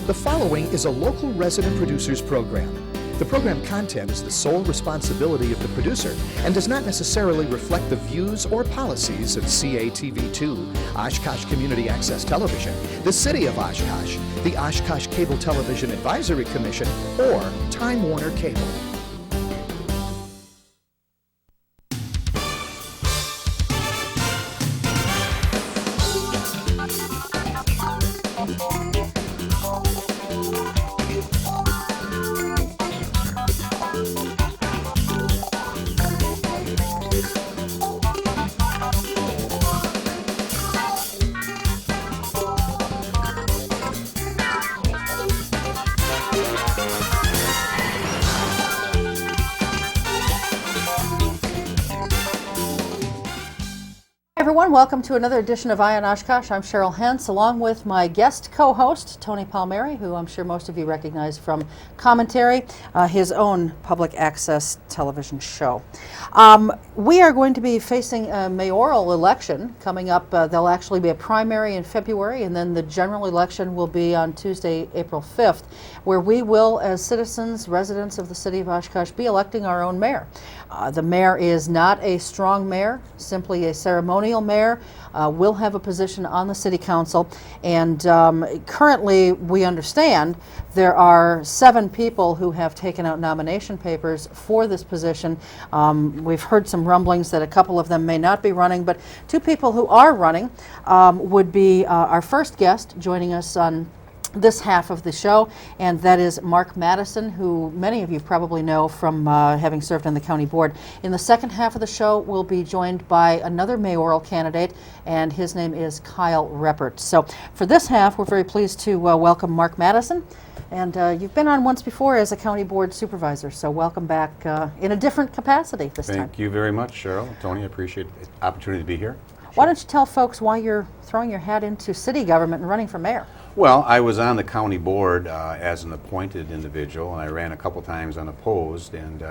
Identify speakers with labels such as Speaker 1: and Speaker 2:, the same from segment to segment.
Speaker 1: The following is a local resident producers program. The program content is the sole responsibility of the producer and does not necessarily reflect the views or policies of CATV2, Oshkosh Community Access Television, the City of Oshkosh, the Oshkosh Cable Television Advisory Commission, or Time Warner Cable.
Speaker 2: Everyone, welcome to another edition of Eye on Oshkosh. I'm Cheryl Hentz, along with my guest co-host, Tony Palmeri, who I'm sure most of you recognize from Commentary, his own public access television show. We are going to be facing a mayoral election coming up. There'll actually be a primary in February, and then the general election will be on Tuesday, April 5th, where we will, as citizens, residents of the city of Oshkosh, be electing our own mayor. The mayor is not a strong mayor, simply a ceremonial mayor. Will have a position on the city council, and currently we understand there are 7 people who have taken out nomination papers for this position. We've heard some rumblings that a couple of them may not be running, but 2 people who are running would be our first guest joining us on this half of the show, and that is Mark Madison, who many of you probably know from having served on the county board. In the second half of the show, we'll be joined by another mayoral candidate, and his name is Kyle Reppert. So for this half, we're very pleased to welcome Mark Madison, and you've been on once before as a county board supervisor, so welcome back in a different capacity this time.
Speaker 3: Thank you very much, Cheryl. Tony, I appreciate the opportunity to be here.
Speaker 2: Why don't you tell folks why you're throwing your hat into city government and running for mayor?
Speaker 3: Well, I was on the county board as an appointed individual, and I ran a couple times unopposed, and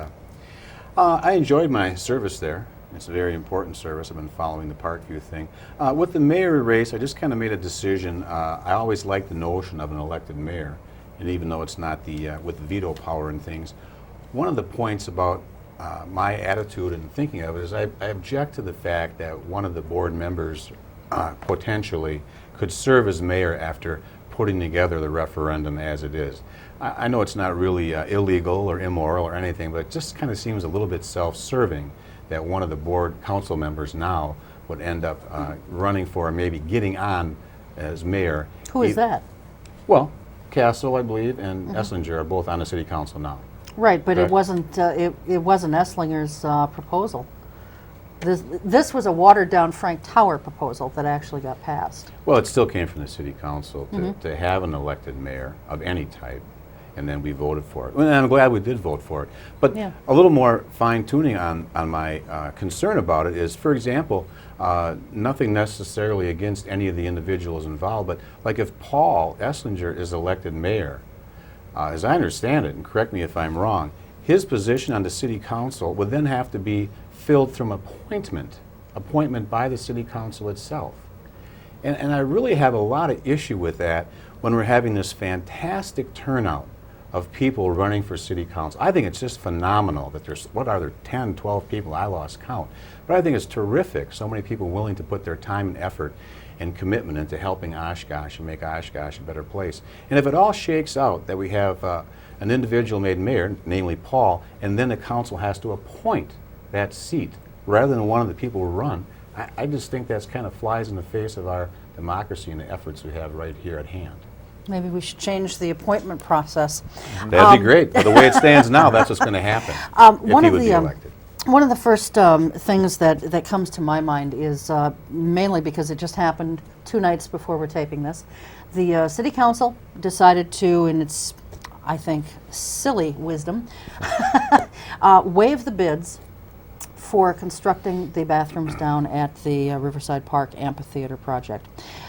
Speaker 3: I enjoyed my service there. It's a very important service. I've been following the Parkview thing. With the mayor race, I just kind of made a decision. I always liked the notion of an elected mayor, and even though it's not the with veto power and things, one of the points about my attitude and thinking of it is I object to the fact that one of the board members potentially could serve as mayor after putting together the referendum as it is. I know it's not really illegal or immoral or anything, but it just kind of seems a little bit self-serving that one of the board council members now would end up running for, maybe getting on as mayor.
Speaker 2: Who is that?
Speaker 3: Well, Castle, I believe, and Esslinger are both on the city council now.
Speaker 2: Right, but
Speaker 3: Correct.
Speaker 2: it wasn't Esslinger's proposal. This was a watered-down Frank Tower proposal that actually got passed.
Speaker 3: Well, it still came from the city council to have an elected mayor of any type, and then we voted for it. Well, and I'm glad we did vote for it. But
Speaker 2: Yeah.
Speaker 3: a little more fine-tuning on my concern about it is, for example, nothing necessarily against any of the individuals involved, but like if Paul Esslinger is elected mayor, as I understand it, and correct me if I'm wrong, his position on the city council would then have to be filled from appointment by the city council itself. And I really have a lot of issue with that when we're having this fantastic turnout of people running for city council. I think it's just phenomenal that there's, 10, 12 people, I lost count. But I think it's terrific, so many people willing to put their time and effort and commitment into helping Oshkosh and make Oshkosh a better place. And if it all shakes out that we have an individual made mayor, namely Paul, and then the council has to appoint that seat rather than one of the people who run, I just think that's kind of flies in the face of our democracy and the efforts we have right here at hand.
Speaker 2: Maybe we should change the appointment process.
Speaker 3: That'd be great. But the way it stands now, that's what's going to happen if he would be elected.
Speaker 2: One of the first things that comes to my mind is mainly because it just happened 2 nights before we're taping this. The city council decided to, in its, I think, silly wisdom, waive the bids for constructing the bathrooms down at the Riverside Park Amphitheater project.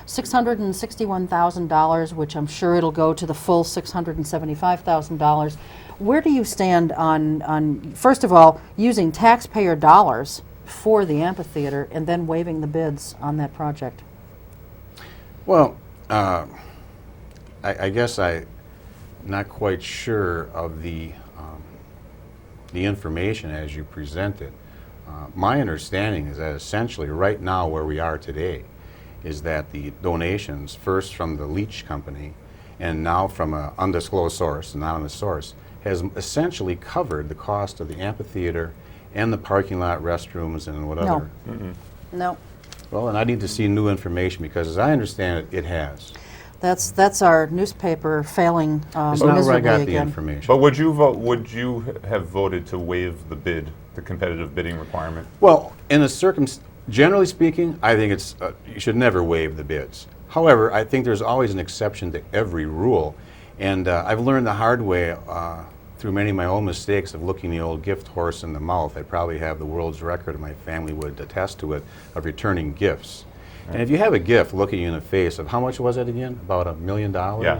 Speaker 2: $661,000, which I'm sure it'll go to the full $675,000. Where do you stand on, first of all, using taxpayer dollars for the amphitheater and then waiving the bids on that project?
Speaker 3: Well, I guess I not quite sure of the information as you present it. My understanding is that essentially right now where we are today is that the donations, first from the leach company and now from an undisclosed source, anonymous source, has essentially covered the cost of the amphitheater and the parking lot, restrooms, and what other.
Speaker 2: No.
Speaker 3: Well, and I need to see new information because as I understand it, it has.
Speaker 2: That's our newspaper failing
Speaker 3: It's not
Speaker 2: miserably
Speaker 3: where I got the
Speaker 2: again.
Speaker 3: information.
Speaker 4: But would you have voted to waive the bid, the competitive bidding requirement?
Speaker 3: Well, in a generally speaking, I think it's you should never waive the bids. However, I think there's always an exception to every rule, and I've learned the hard way through many of my own mistakes of looking the old gift horse in the mouth. I probably have the world's record, and my family would attest to it, of returning gifts. And if you have a gift looking you in the face of, how much was it again? About $1 million?
Speaker 4: Yeah.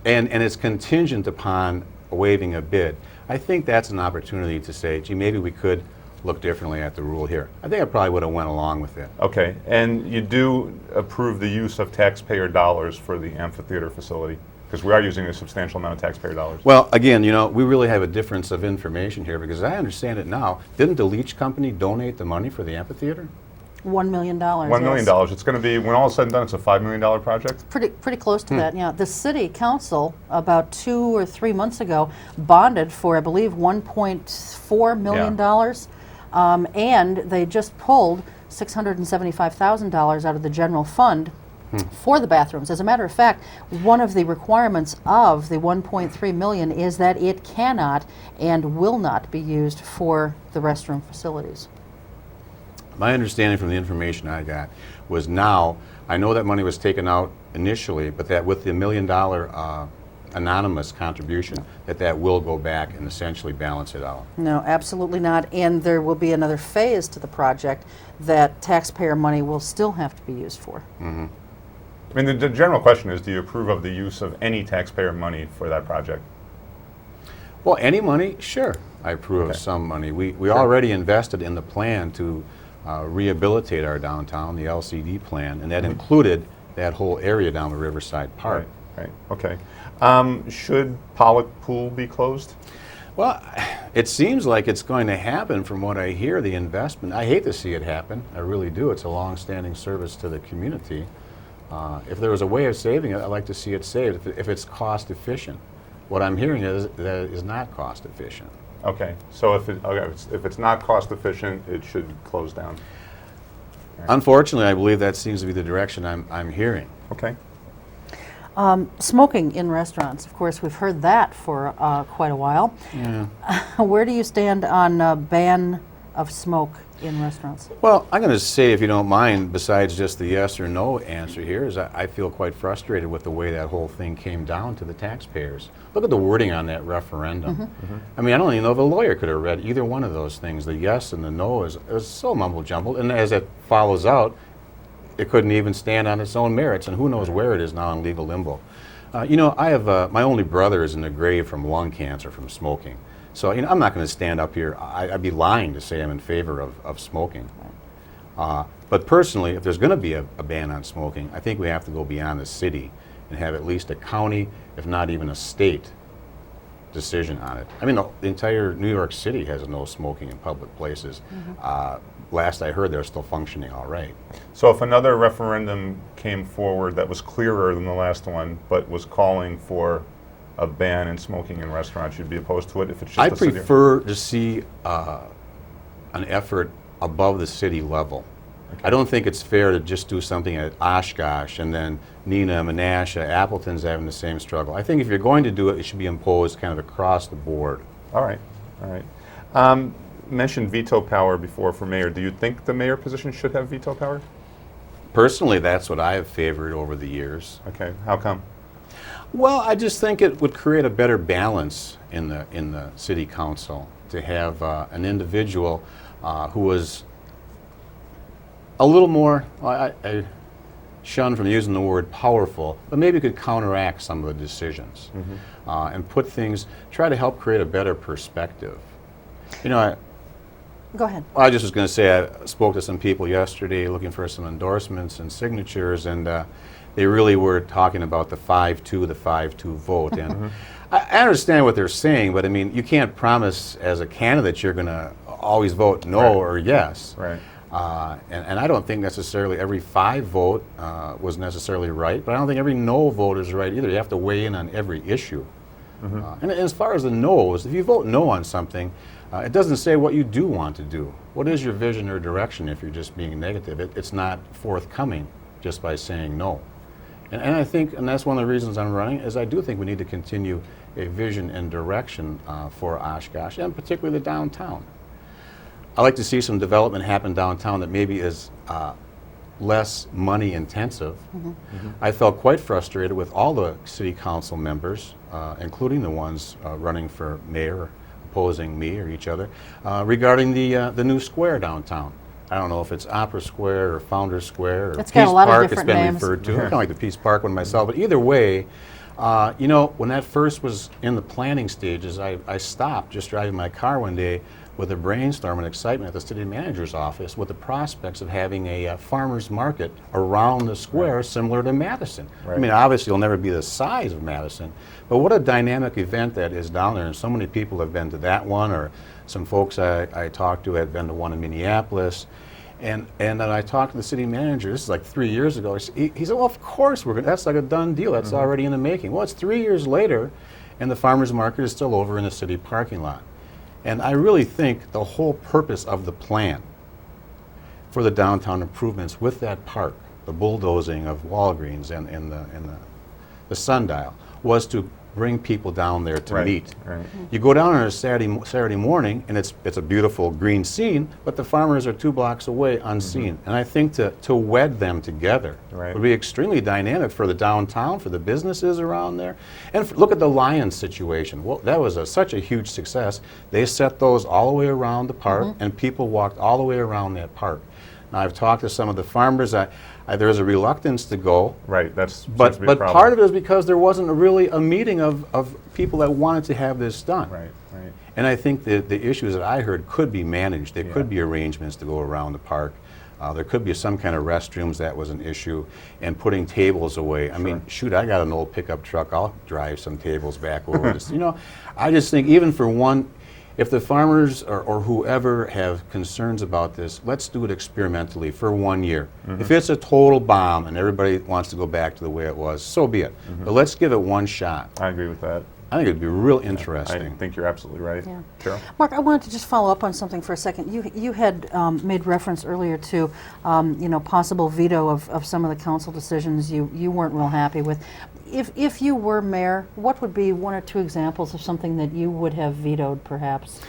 Speaker 3: And it's contingent upon waiving a bid. I think that's an opportunity to say, gee, maybe we could look differently at the rule here. I think I probably would have went along with it.
Speaker 4: Okay, and you do approve the use of taxpayer dollars for the amphitheater facility? Because we are using a substantial amount of taxpayer dollars.
Speaker 3: Well, again, you know, we really have a difference of information here because I understand it now. Didn't the leach company donate the money for the amphitheater?
Speaker 2: $1 million.
Speaker 4: $1 million.
Speaker 2: Yes.
Speaker 4: It's going to be, when all is said and done, it's a $5 million project?
Speaker 2: Pretty close to that, yeah. The city council, about 2 or 3 months ago, bonded for, I believe, $1.4 million. And they just pulled $675,000 out of the general fund for the bathrooms. As a matter of fact, one of the requirements of the $1.3 million is that it cannot and will not be used for the restroom facilities.
Speaker 3: My understanding from the information I got was now, I know that money was taken out initially, but that with the $1 million anonymous contribution, that will go back and essentially balance it out.
Speaker 2: No, absolutely not. And there will be another phase to the project that taxpayer money will still have to be used for.
Speaker 4: I mean, the general question is, do you approve of the use of any taxpayer money for that project?
Speaker 3: Well, any money, sure. I approve of some money. We already invested in the plan to rehabilitate our downtown, the LCD plan, and that included that whole area down the Riverside Park.
Speaker 4: Right, okay. Should Pollock Pool be closed?
Speaker 3: Well, it seems like it's going to happen from what I hear, the investment. I hate to see it happen. I really do. It's a long-standing service to the community. If there was a way of saving it, I'd like to see it saved if it's cost efficient. What I'm hearing is that it is not cost efficient.
Speaker 4: Okay, so if it's not cost efficient, it should close down.
Speaker 3: Unfortunately, I believe that seems to be the direction I'm hearing.
Speaker 4: Okay.
Speaker 2: Smoking in restaurants, of course, we've heard that for quite a while.
Speaker 3: Yeah.
Speaker 2: Where do you stand on ban of smoke in restaurants?
Speaker 3: Well, I'm going to say, if you don't mind, besides just the yes or no answer here, is I feel quite frustrated with the way that whole thing came down to the taxpayers. Look at the wording on that referendum. I mean, I don't even know if a lawyer could have read either one of those things. The yes and the no it was so mumble-jumbled, and as it follows out, it couldn't even stand on its own merits, and who knows where it is now in legal limbo. You know, I have my only brother is in the grave from lung cancer from smoking. So, you know, I'm not going to stand up here. I'd be lying to say I'm in favor of smoking. But personally, if there's going to be a ban on smoking, I think we have to go beyond the city and have at least a county, if not even a state, decision on it. I mean, the entire New York City has no smoking in public places. Last I heard, they're still functioning all right.
Speaker 4: So if another referendum came forward that was clearer than the last one, but was calling for a ban in smoking in restaurants, you'd be opposed to it if it's just
Speaker 3: I
Speaker 4: a city?
Speaker 3: prefer to see an effort above the city level. I don't think it's fair to just do something at Oshkosh and then Neenah, Menasha, Appleton's having the same struggle. I think if you're going to do it, it should be imposed kind of across the board.
Speaker 4: All right, all right. Mentioned veto power before for mayor. Do you think the mayor position should have veto power?
Speaker 3: Personally, that's what I have favored over the years.
Speaker 4: Okay, how come?
Speaker 3: Well, I just think it would create a better balance in the city council to have an individual who was a little more, I shun from using the word powerful, but maybe could counteract some of the decisions and put things, try to help create a better perspective. You know,
Speaker 2: Go ahead.
Speaker 3: I just was going to say I spoke to some people yesterday looking for some endorsements and signatures, and they really were talking about the 5-2 vote. And I understand what they're saying, but I mean, you can't promise as a candidate you're going to always vote no
Speaker 4: Right.
Speaker 3: or yes.
Speaker 4: Right.
Speaker 3: And I don't think necessarily every 5 vote was necessarily right, but I don't think every no vote is right either. You have to weigh in on every issue. And as far as the no's, if you vote no on something, it doesn't say what you do want to do. What is your vision or direction if you're just being negative? It's not forthcoming just by saying no. And I think, and that's one of the reasons I'm running, is I do think we need to continue a vision and direction for Oshkosh, and particularly the downtown. I like to see some development happen downtown that maybe is less money intensive. I felt quite frustrated with all the city council members, including the ones running for mayor, opposing me or each other, regarding the new square downtown. I don't know if it's Opera Square or Founders Square or
Speaker 2: It's
Speaker 3: Peace
Speaker 2: got a lot of
Speaker 3: Park, it's
Speaker 2: different
Speaker 3: been
Speaker 2: names.
Speaker 3: referred to. I kind of like the Peace Park one myself, but either way, you know, when that first was in the planning stages, I stopped just driving my car one day with a brainstorm and excitement at the city manager's office with the prospects of having a farmer's market around the square similar to Madison. I mean, obviously it'll never be the size of Madison, but what a dynamic event that is down there, and so many people have been to that one, or some folks I talked to had been to one in Minneapolis. And then I talked to the city manager, this is like 3 years ago, he said, well, of course, that's like a done deal, that's already in the making. Well, it's 3 years later, and the farmer's market is still over in the city parking lot. And I really think the whole purpose of the plan for the downtown improvements with that park, the bulldozing of Walgreens and the sundial, was to bring people down there to meet.
Speaker 4: Right.
Speaker 3: You go down on a Saturday morning, and it's a beautiful green scene, but the farmers are 2 blocks away unseen. And I think to wed them together would be extremely dynamic for the downtown, for the businesses around there. And look at the Lions situation. Well, that was such a huge success. They set those all the way around the park, and people walked all the way around that park. Now, I've talked to some of the farmers. There was a reluctance to go.
Speaker 4: Right, that's
Speaker 3: But part of it is because there wasn't really a meeting of people that wanted to have this done.
Speaker 4: Right, right.
Speaker 3: And I think the issues that I heard could be managed. There could be arrangements to go around the park. There could be some kind of restrooms that was an issue, and putting tables away. I mean, shoot, I got an old pickup truck. I'll drive some tables back over this. You know, I just think even for one, if the farmers or whoever have concerns about this, let's do it experimentally for 1 year. If it's a total bomb and everybody wants to go back to the way it was, so be it. But let's give it one shot.
Speaker 4: I agree with that.
Speaker 3: I think it'd be real
Speaker 4: I
Speaker 3: interesting.
Speaker 4: think you're absolutely right.
Speaker 2: Yeah.
Speaker 4: Cheryl?
Speaker 2: Mark, I wanted to just follow up on something for a second. You had made reference earlier to possible veto of some of the council decisions you weren't real happy with. If you were mayor, what would be 1 or 2 examples of something that you would have vetoed, perhaps?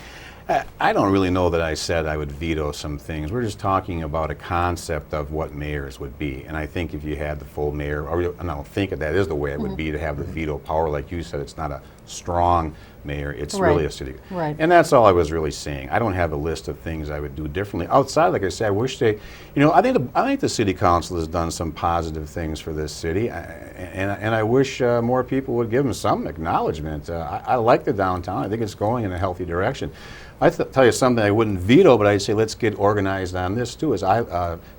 Speaker 3: I don't really know that I said I would veto some things. We're just talking about a concept of what mayors would be. And I think if you had the full mayor, and I don't think that is the way it would be to have the veto power. Like you said, it's not a strong mayor, it's really a city.
Speaker 2: Right.
Speaker 3: And that's all I was really saying. I don't have a list of things I would do differently. Outside, like I said, I wish I think the city council has done some positive things for this city. And I wish more people would give them some acknowledgement. I like the downtown. I think it's going in a healthy direction. I tell you something I wouldn't veto, but I'd say let's get organized on this too.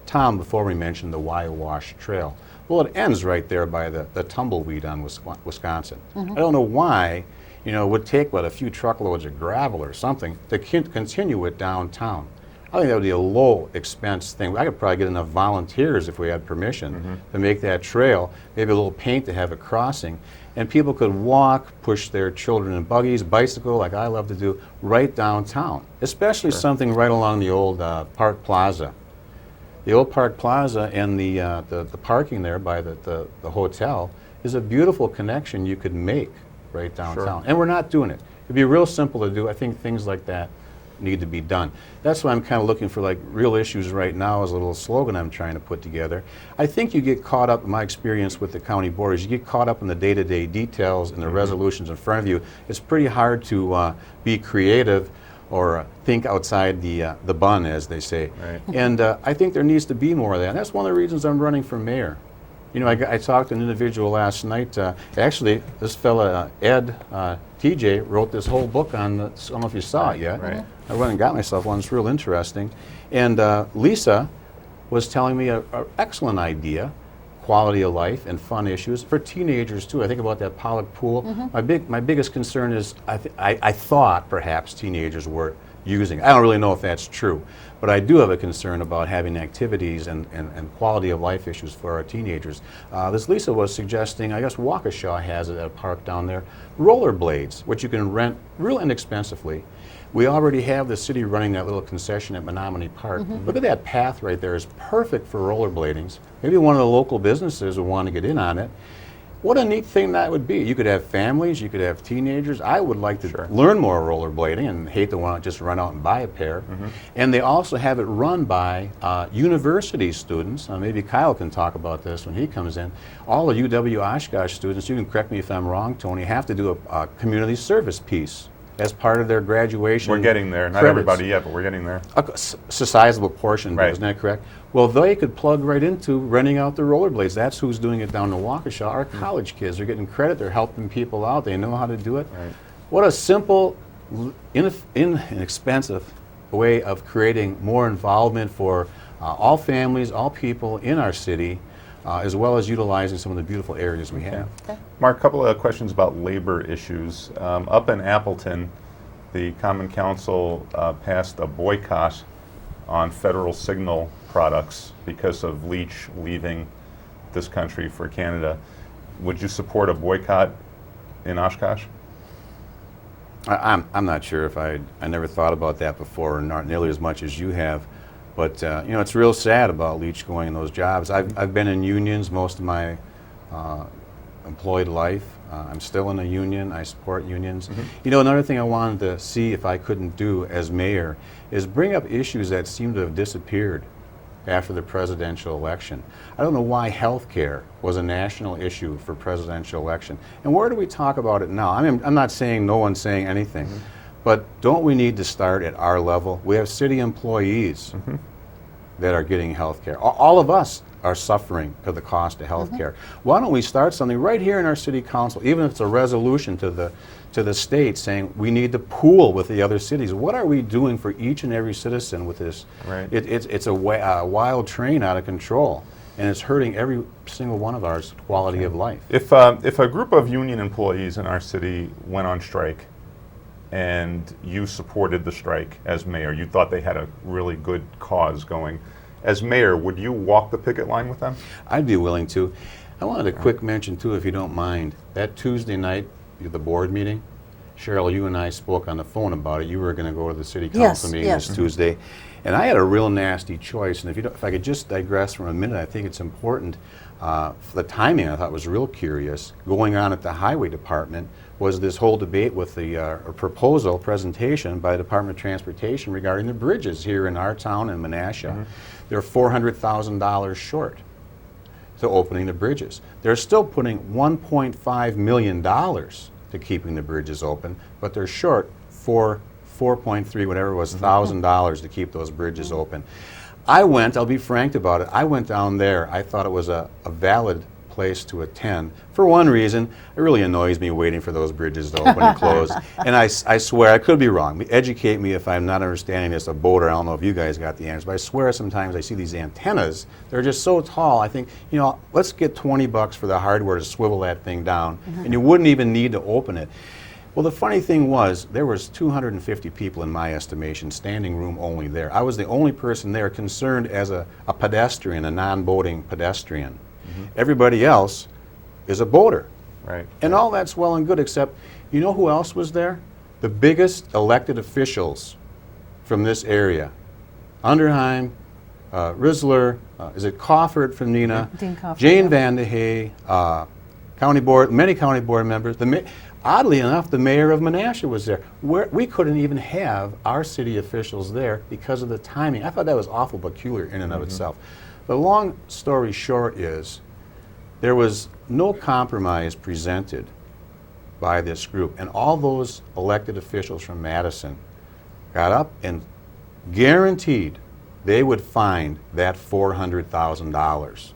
Speaker 3: Tom, before we mentioned the Y-Wash Trail. Well, it ends right there by the tumbleweed on Wisconsin. I don't know why, it would take a few truckloads of gravel or something to continue it downtown. I think that would be a low expense thing. I could probably get enough volunteers if we had permission to make that trail, maybe a little paint to have a crossing, and people could walk, push their children in buggies, bicycle, like I love to do, right downtown, especially something right along the old Park Plaza. The old Park Plaza and the parking there by the hotel is a beautiful connection you could make right downtown. And we're not doing it. It'd be real simple to do. I think things like that need to be done. That's why I'm kind of looking for real issues right now as a little slogan I'm trying to put together. I think you get caught up, in my experience with the county board, is you get caught up in the day-to-day details and the resolutions in front of you. It's pretty hard to be creative or think outside the bun, as they say.
Speaker 4: Right.
Speaker 3: And I think there needs to be more of that. And that's one of the reasons I'm running for mayor. I talked to an individual last night. Actually, this fella, Ed, TJ, wrote this whole book on I don't know if you saw it yet.
Speaker 4: Right.
Speaker 3: I went and got myself one. It's real interesting. And Lisa was telling me an excellent idea. quality of life and fun issues for teenagers too. I think about that Pollock pool. My biggest concern is I thought perhaps teenagers were using. I don't really know if that's true, but I do have a concern about having activities and quality of life issues for our teenagers. This Lisa was suggesting, I guess Waukesha has it at a park down there, rollerblades, which you can rent real inexpensively. We already have the city running that little concession at Menominee Park. Look at that path right there. It's perfect for rollerblading. Maybe one of the local businesses would want to get in on it. What a neat thing that would be. You could have families, you could have teenagers. I would like to learn more rollerblading and hate to want to just run out and buy a pair. And they also have it run by university students. Maybe Kyle can talk about this when he comes in. All the UW Oshkosh students, you can correct me if I'm wrong, Tony, have to do a community service piece as part of their graduation.
Speaker 4: We're getting there. Not everybody yet, but we're getting there.
Speaker 3: A sizable portion, isn't that correct? Well, they could plug right into renting out the rollerblades. That's who's doing it down in Waukesha. Our college kids are getting credit. They're helping people out. They know how to do it. What a simple, inexpensive way of creating more involvement for all families, all people in our city, as well as utilizing some of the beautiful areas we have.
Speaker 4: Mark, a couple of questions about labor issues. Up in Appleton, the Common Council passed a boycott on Federal Signal products because of Leach leaving this country for Canada. Would you support a boycott in Oshkosh?
Speaker 3: I'm not sure if I never thought about that before, not nearly as much as you have. But you know, it's real sad about Leach going in those jobs. I've been in unions most of my employed life. I'm still in a union. I support unions. You know, another thing I wanted to see if I couldn't do as mayor is bring up issues that seem to have disappeared after the presidential election. I don't know why health care was a national issue for presidential election. And where do we talk about it now? I mean, I'm not saying no one's saying anything. But don't we need to start at our level? We have city employees that are getting health care. All of us are suffering for the cost of health care. Why don't we start something right here in our city council, even if it's a resolution to the state saying we need to pool with the other cities. What are we doing for each and every citizen with this? It's a wild train out of control, and it's hurting every single one of ours quality of life.
Speaker 4: If a group of union employees in our city went on strike, and you supported the strike as mayor, you thought they had a really good cause going. As mayor, would you walk the picket line with them?
Speaker 3: I'd be willing to. I wanted a quick mention too, if you don't mind. That Tuesday night, the board meeting, Cheryl, you and I spoke on the phone about it. You were going to go to the city council meeting this Tuesday. And I had a real nasty choice. And if I could just digress for a minute, I think it's important. For the timing, I thought was real curious. Going on at the highway department was this whole debate with the presentation by the Department of Transportation regarding the bridges here in our town in Menasha. They're $400,000 short to opening the bridges. They're still putting $1.5 million to keeping the bridges open, but they're short for 4.3, whatever it was, $1,000 to keep those bridges open. I'll be frank about it, I went down there, I thought it was a valid place to attend. For one reason, it really annoys me waiting for those bridges to open and close. And I swear, I could be wrong. Educate me if I'm not understanding this, a boater. I don't know if you guys got the answers, but I swear sometimes I see these antennas. They're just so tall. I think, you know, let's get $20 for the hardware to swivel that thing down, and you wouldn't even need to open it. Well, the funny thing was, there was 250 people in my estimation, standing room only there. I was the only person there concerned as a pedestrian, a non-boating pedestrian. Everybody else is a boater. And all that's well and good, except, you know who else was there? The biggest elected officials from this area. Underheim, Risler, is it Cofford from Nina?
Speaker 2: Dean Cofford,
Speaker 3: Jane Van de Hey, county board, many county board members. Oddly enough, the mayor of Menasha was there. We couldn't even have our city officials there because of the timing. I thought that was awful peculiar in and of itself. The long story short is, there was no compromise presented by this group, and all those elected officials from Madison got up and guaranteed they would find that $400,000.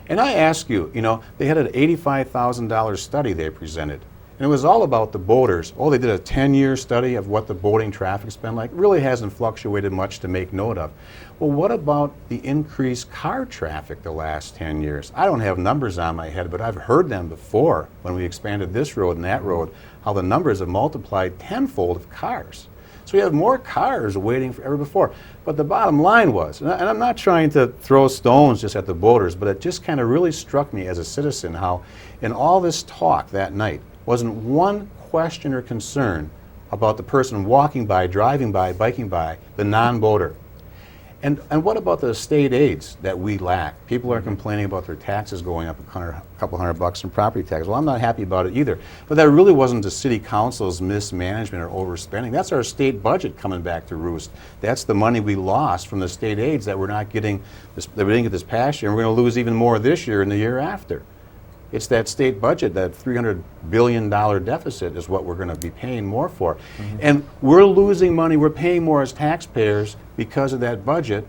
Speaker 3: And I ask you, you know, they had an $85,000 study they presented. And it was all about the boaters. Oh, they did a 10-year study of what the boating traffic's been like. It really hasn't fluctuated much to make note of. Well, what about the increased car traffic the last 10 years? I don't have numbers on my head, but I've heard them before when we expanded this road and that road, how the numbers have multiplied tenfold of cars. So we have more cars waiting for ever before. But the bottom line was, and I'm not trying to throw stones just at the boaters, but it just kind of really struck me as a citizen how in all this talk that night wasn't one question or concern about the person walking by, driving by, biking by, the non-boater. And what about the state aids that we lack? People are complaining about their taxes going up a couple $100 in property tax. Well, I'm not happy about it either. But that really wasn't the city council's mismanagement or overspending. That's our state budget coming back to roost. That's the money we lost from the state aids that we're not getting, that we didn't get this past year, and we're going to lose even more this year and the year after. It's that state budget, that $300 billion deficit is what we're going to be paying more for. And we're losing money, we're paying more as taxpayers because of that budget.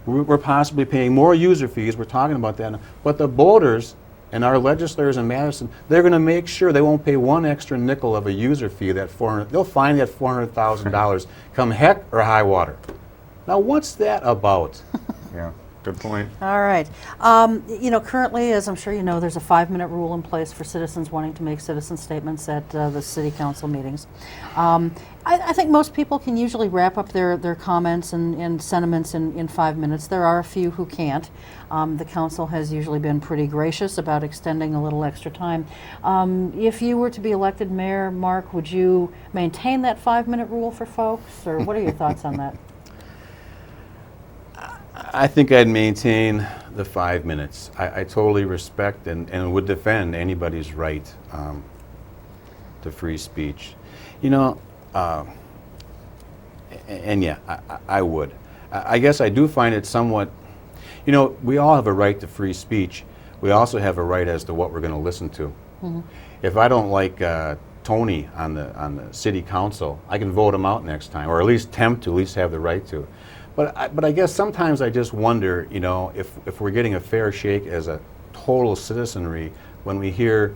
Speaker 3: We're possibly paying more user fees, we're talking about that now. But the boaters and our legislators in Madison, they're going to make sure they won't pay one extra nickel of a user fee, they'll find that $400,000 come heck or high water. Now what's that about?
Speaker 4: Yeah. Good point.
Speaker 2: All right. You know, currently, as I'm sure you know, there's a 5-minute rule in place for citizens wanting to make citizen statements at the city council meetings. I think most people can usually wrap up their comments and sentiments in 5 minutes. There are a few who can't. The council has usually been pretty gracious about extending a little extra time. If you were to be elected mayor, Mark, would you maintain that 5-minute rule for folks, or what are your thoughts on that?
Speaker 3: I think I'd maintain the 5 minutes. I totally respect and would defend anybody's right to free speech. You know, and yeah, I would. I guess I do find it somewhat, you know, we all have a right to free speech. We also have a right as to what we're going to listen to. If I don't like Tony on the city council, I can vote him out next time, or at least attempt to, at least have the right to. But I guess sometimes I just wonder, you know, if we're getting a fair shake as a total citizenry when we hear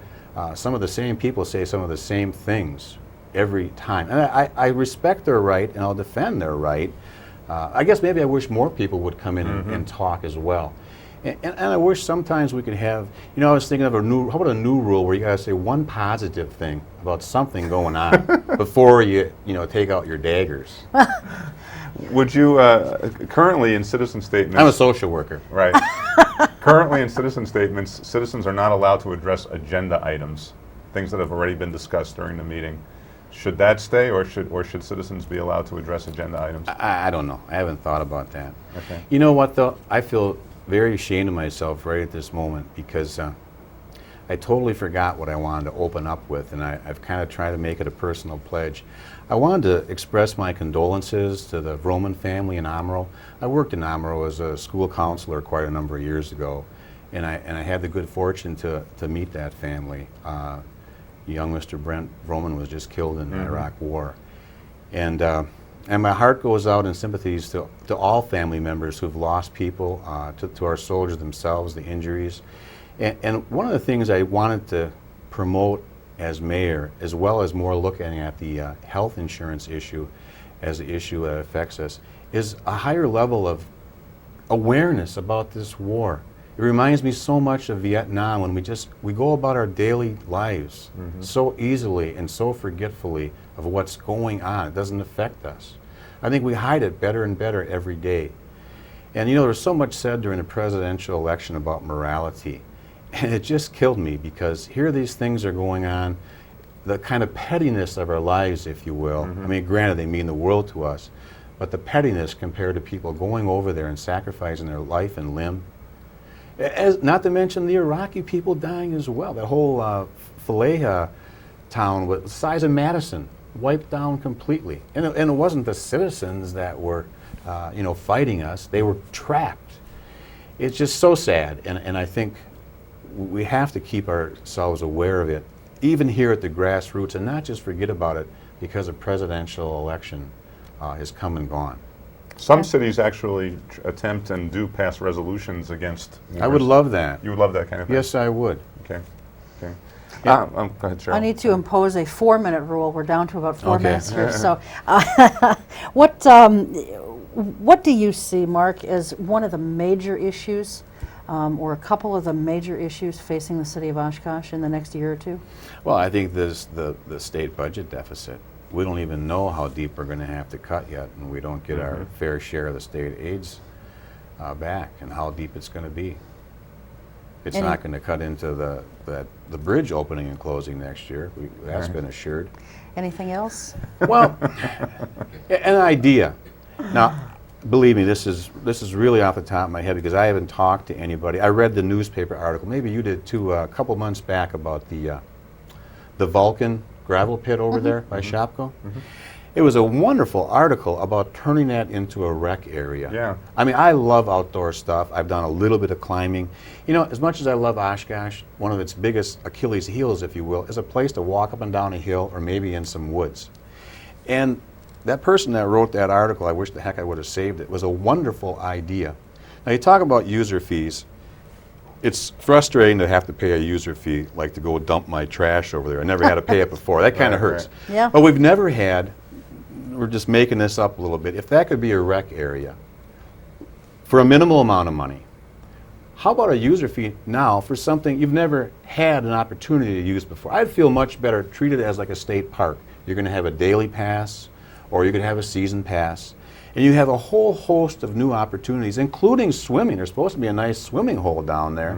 Speaker 3: some of the same people say some of the same things every time. And I respect their right, and I'll defend their right. I guess maybe I wish more people would come in and talk as well. And I wish sometimes we could have, you know, I was thinking of how about a new rule where you gotta say one positive thing about something going on before you take out your daggers.
Speaker 4: Would you, currently in citizen statements...
Speaker 3: I'm a social worker.
Speaker 4: Right. Currently in citizen statements, citizens are not allowed to address agenda items, things that have already been discussed during the meeting. Should that stay, or should citizens be allowed to address agenda items?
Speaker 3: I don't know. I haven't thought about that.
Speaker 4: Okay.
Speaker 3: You know what, though? I feel very ashamed of myself right at this moment because I totally forgot what I wanted to open up with, and I've kind of tried to make it a personal pledge. I wanted to express my condolences to the Vroman family in Amro. I worked in Amro as a school counselor quite a number of years ago, and I had the good fortune to meet that family. Young Mr. Brent Vroman was just killed in the Iraq War. And my heart goes out in sympathies to all family members who've lost people, to our soldiers themselves, the injuries. And one of the things I wanted to promote as mayor, as well as more looking at the health insurance issue as an issue that affects us, is a higher level of awareness about this war. It reminds me so much of Vietnam when we go about our daily lives so easily and so forgetfully of what's going on. It doesn't affect us. I think we hide it better and better every day. And you know, there was so much said during the presidential election about morality. And it just killed me because here these things are going on, the kind of pettiness of our lives, if you will. I mean, granted, they mean the world to us, but the pettiness compared to people going over there and sacrificing their life and limb. Not to mention the Iraqi people dying as well. That whole Fallujah town, with the size of Madison, wiped down completely. And it wasn't the citizens that were fighting us. They were trapped. It's just so sad, and I think we have to keep ourselves aware of it, even here at the grassroots, and not just forget about it because a presidential election has come and gone.
Speaker 4: Some cities actually attempt and do pass resolutions against wars.
Speaker 3: I would love that.
Speaker 4: You would love that kind of thing?
Speaker 3: Yes, I would.
Speaker 4: Okay. Okay. Go ahead, Cheryl.
Speaker 2: I need to impose a 4-minute rule. We're down to about 4
Speaker 3: Okay.
Speaker 2: minutes here. So, what do you see, Mark, as one of the major issues, or a couple of the major issues facing the city of Oshkosh in the next year or two?
Speaker 3: Well, I think this the state budget deficit. We don't even know how deep we're going to have to cut yet, and we don't get our fair share of the state aids back, and how deep it's going to be. It's not going to cut into the bridge opening and closing next year. That's been assured.
Speaker 2: Anything else?
Speaker 3: Well, an idea. Now, believe me, this is really off the top of my head because I haven't talked to anybody. I read the newspaper article. Maybe you did too. A couple months back about the Vulcan gravel pit over there by Shopko. It was a wonderful article about turning that into a rec area.
Speaker 4: Yeah.
Speaker 3: I mean, I love outdoor stuff. I've done a little bit of climbing. You know, as much as I love Oshkosh, one of its biggest Achilles heels, if you will, is a place to walk up and down a hill or maybe in some woods. And that person that wrote that article, I wish the heck I would have saved it, was a wonderful idea. Now, you talk about user fees. It's frustrating to have to pay a user fee, like to go dump my trash over there. I never had to pay it before. That kind of hurts.
Speaker 4: Right.
Speaker 2: Yeah.
Speaker 3: But we've never had, we're just making this up a little bit, if that could be a rec area for a minimal amount of money, how about a user fee now for something you've never had an opportunity to use before? I'd feel much better treated as like a state park. You're going to have a daily pass, or you could have a season pass, and you have a whole host of new opportunities, including swimming. There's supposed to be a nice swimming hole down there.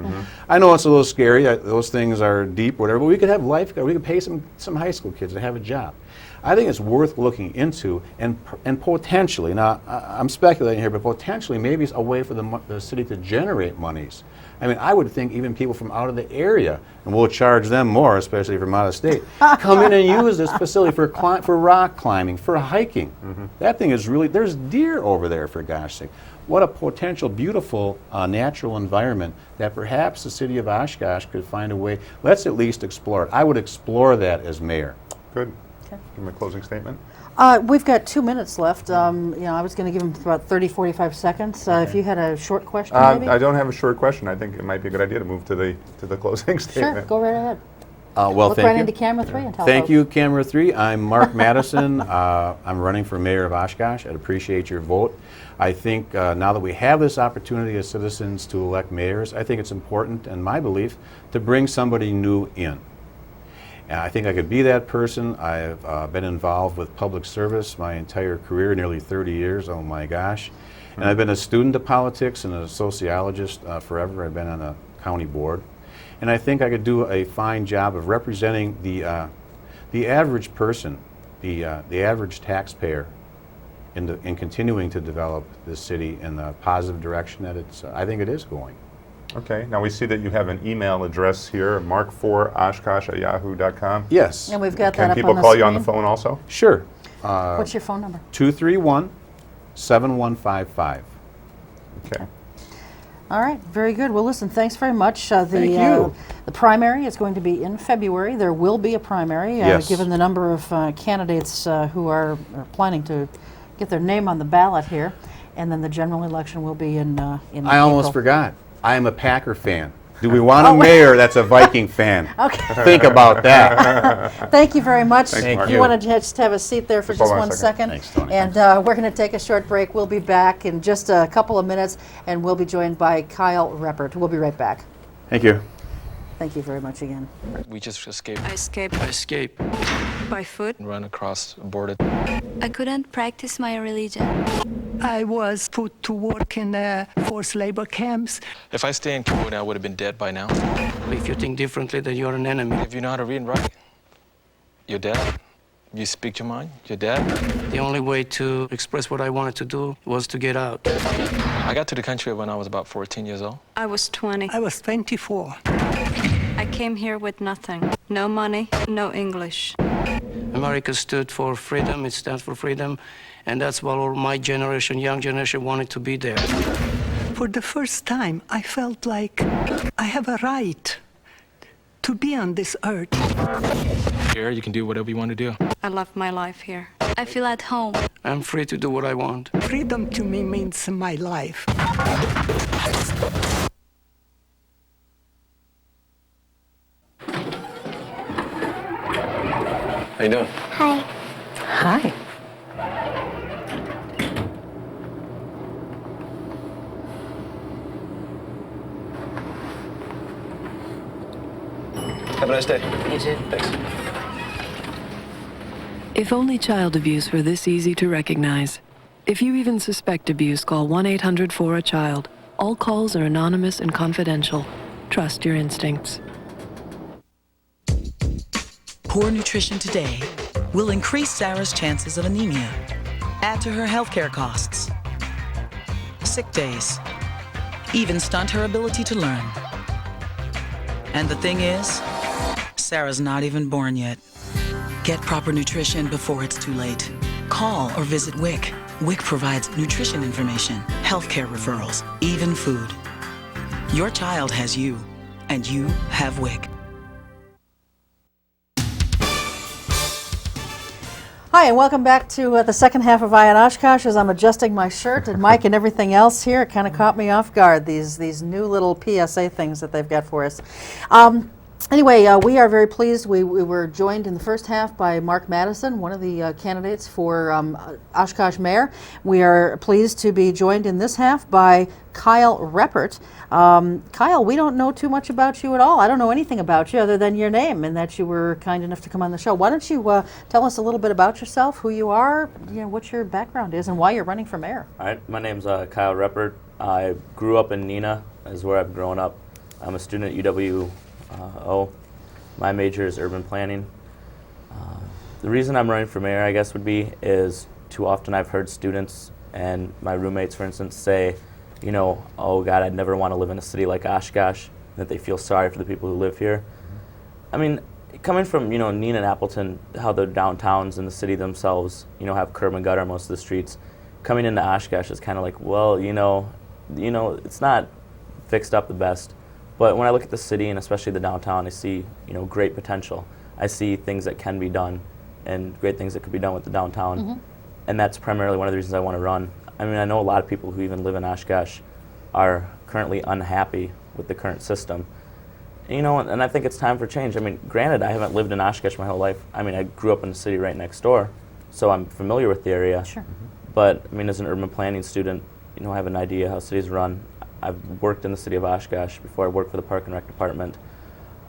Speaker 3: I know it's a little scary, those things are deep, whatever, but we could have lifeguard, we could pay some high school kids to have a job. I think it's worth looking into, and potentially, now I'm speculating here, but potentially maybe it's a way for the city to generate monies. I mean, I would think even people from out of the area, and we'll charge them more, especially from out of state, come in and use this facility for rock climbing, for hiking. That thing is really, there's deer over there, for gosh sake. What a potential beautiful natural environment that perhaps the city of Oshkosh could find a way. Let's at least explore it. I would explore that as mayor.
Speaker 4: Good. Give me a closing statement.
Speaker 2: We've got 2 minutes left. You know, I was going to give him about 30, 45 seconds. If you had a short question, maybe?
Speaker 4: I don't have a short question. I think it might be a good idea to move to the closing statement.
Speaker 2: Sure, go right ahead.
Speaker 3: Well,
Speaker 2: Look
Speaker 3: thank
Speaker 2: right
Speaker 3: you.
Speaker 2: into camera 3 and tell
Speaker 3: Thank
Speaker 2: folks.
Speaker 3: you, Camera 3. I'm Mark Madison. I'm running for mayor of Oshkosh. I'd appreciate your vote. I think now that we have this opportunity as citizens to elect mayors, I think it's important, and my belief, to bring somebody new in. And I think I could be that person. I've been involved with public service my entire career, nearly 30 years, oh my gosh. And I've been a student of politics and a sociologist forever. I've been on a county board. And I think I could do a fine job of representing the average person, the average taxpayer, in continuing to develop this city in the positive direction that I think it is going.
Speaker 4: Okay. Now we see that you have an email address here, mark4oshkosh@yahoo.com.
Speaker 3: Yes.
Speaker 2: And we've got
Speaker 4: Can
Speaker 2: that up
Speaker 4: people
Speaker 2: on the
Speaker 4: call
Speaker 2: screen.
Speaker 4: you on the phone also?
Speaker 3: Sure.
Speaker 2: What's your phone number?
Speaker 3: 231-7155.
Speaker 4: Okay.
Speaker 2: All right, very good. Well, listen, thanks very much.
Speaker 3: Thank you.
Speaker 2: The primary is going to be in February. There will be a primary,
Speaker 3: Yes.
Speaker 2: given the number of candidates who are planning to get their name on the ballot here. And then the general election will be in April.
Speaker 3: I almost forgot. I am a Packer fan. Do we want a mayor that's a Viking fan?
Speaker 2: Okay.
Speaker 3: Think about that.
Speaker 2: Thank you very much.
Speaker 3: Thank
Speaker 2: If
Speaker 3: you.
Speaker 2: you want to just have a seat there for
Speaker 4: Just
Speaker 2: just
Speaker 4: hold on
Speaker 2: one
Speaker 4: a second.
Speaker 2: second.
Speaker 3: Thanks, Tony.
Speaker 2: And we're going to take a short break. We'll be back in just a couple of minutes, and we'll be joined by Kyle Reppert. We'll be right back.
Speaker 3: Thank you.
Speaker 2: Thank you very much again.
Speaker 5: We just escaped.
Speaker 6: I escaped
Speaker 5: I escaped
Speaker 6: by foot.
Speaker 5: and ran across a border.
Speaker 6: I couldn't practice my religion.
Speaker 7: I was put to work in forced labor camps.
Speaker 5: If I stay in Cambodia, I would have been dead by now.
Speaker 8: If you think differently, then you're an enemy.
Speaker 5: If you know how to read and write, you're dead. You speak your mind, you're dead.
Speaker 8: The only way to express what I wanted to do was to get out.
Speaker 5: I got to the country when I was about 14 years old.
Speaker 6: I was 20.
Speaker 7: I was 24.
Speaker 6: I came here with nothing. No money, no English.
Speaker 8: America stood for freedom, it stands for freedom, and that's what all my generation, young generation, wanted to be there.
Speaker 7: For the first time, I felt like I have a right to be on this earth.
Speaker 5: Here, you can do whatever you want to do.
Speaker 6: I love my life here. I feel at home.
Speaker 8: I'm free to do what I want.
Speaker 7: Freedom to me means my life.
Speaker 5: How you doing?
Speaker 9: Hi.
Speaker 2: Hi.
Speaker 5: Have a nice day.
Speaker 2: You too.
Speaker 5: Thanks.
Speaker 10: If only child abuse were this easy to recognize. If you even suspect abuse, call 1-800-4-A-CHILD. All calls are anonymous and confidential. Trust your instincts.
Speaker 11: Poor nutrition today will increase Sarah's chances of anemia, add to her healthcare costs, sick days, even stunt her ability to learn. And the thing is, Sarah's not even born yet. Get proper nutrition before it's too late. Call or visit WIC. WIC provides nutrition information, healthcare referrals, even food. Your child has you, and you have WIC.
Speaker 2: Hi, and welcome back to the second half of Eye on Oshkosh. As I'm adjusting my shirt and mic and everything else here, it kind of caught me off guard, these new little PSA things that they've got for us. Anyway, we are very pleased. We were joined in the first half by Mark Madison, one of the candidates for Oshkosh Mayor. We are pleased to be joined in this half by Kyle Reppert. Kyle, we don't know too much about you at all. I don't know anything about you other than your name and that you were kind enough to come on the show. Why don't you tell us a little bit about yourself, who you are, what your background is, and why you're running for mayor?
Speaker 12: All right, my name's Kyle Reppert. I grew up in Neenah, is where I've grown up. I'm a student at UW. My major is urban planning. The reason I'm running for mayor, I guess, would be is too often I've heard students and my roommates, for instance, say, oh God, I'd never want to live in a city like Oshkosh, that they feel sorry for the people who live here. I mean, coming from, Neenah and Appleton, how the downtowns and the city themselves, have curb and gutter on most of the streets, coming into Oshkosh is kind of like, well, it's not fixed up the best. But when I look at the city, and especially the downtown, I see, great potential. I see things that can be done and great things that could be done with the downtown. Mm-hmm. And that's primarily one of the reasons I want to run. I mean, I know a lot of people who even live in Oshkosh are currently unhappy with the current system. And I think it's time for change. I mean, granted, I haven't lived in Oshkosh my whole life. I mean, I grew up in the city right next door, so I'm familiar with the area.
Speaker 2: Sure. Mm-hmm.
Speaker 12: But, I mean, as an urban planning student, I have an idea how cities run. I've worked in the city of Oshkosh before I worked for the Park and Rec Department.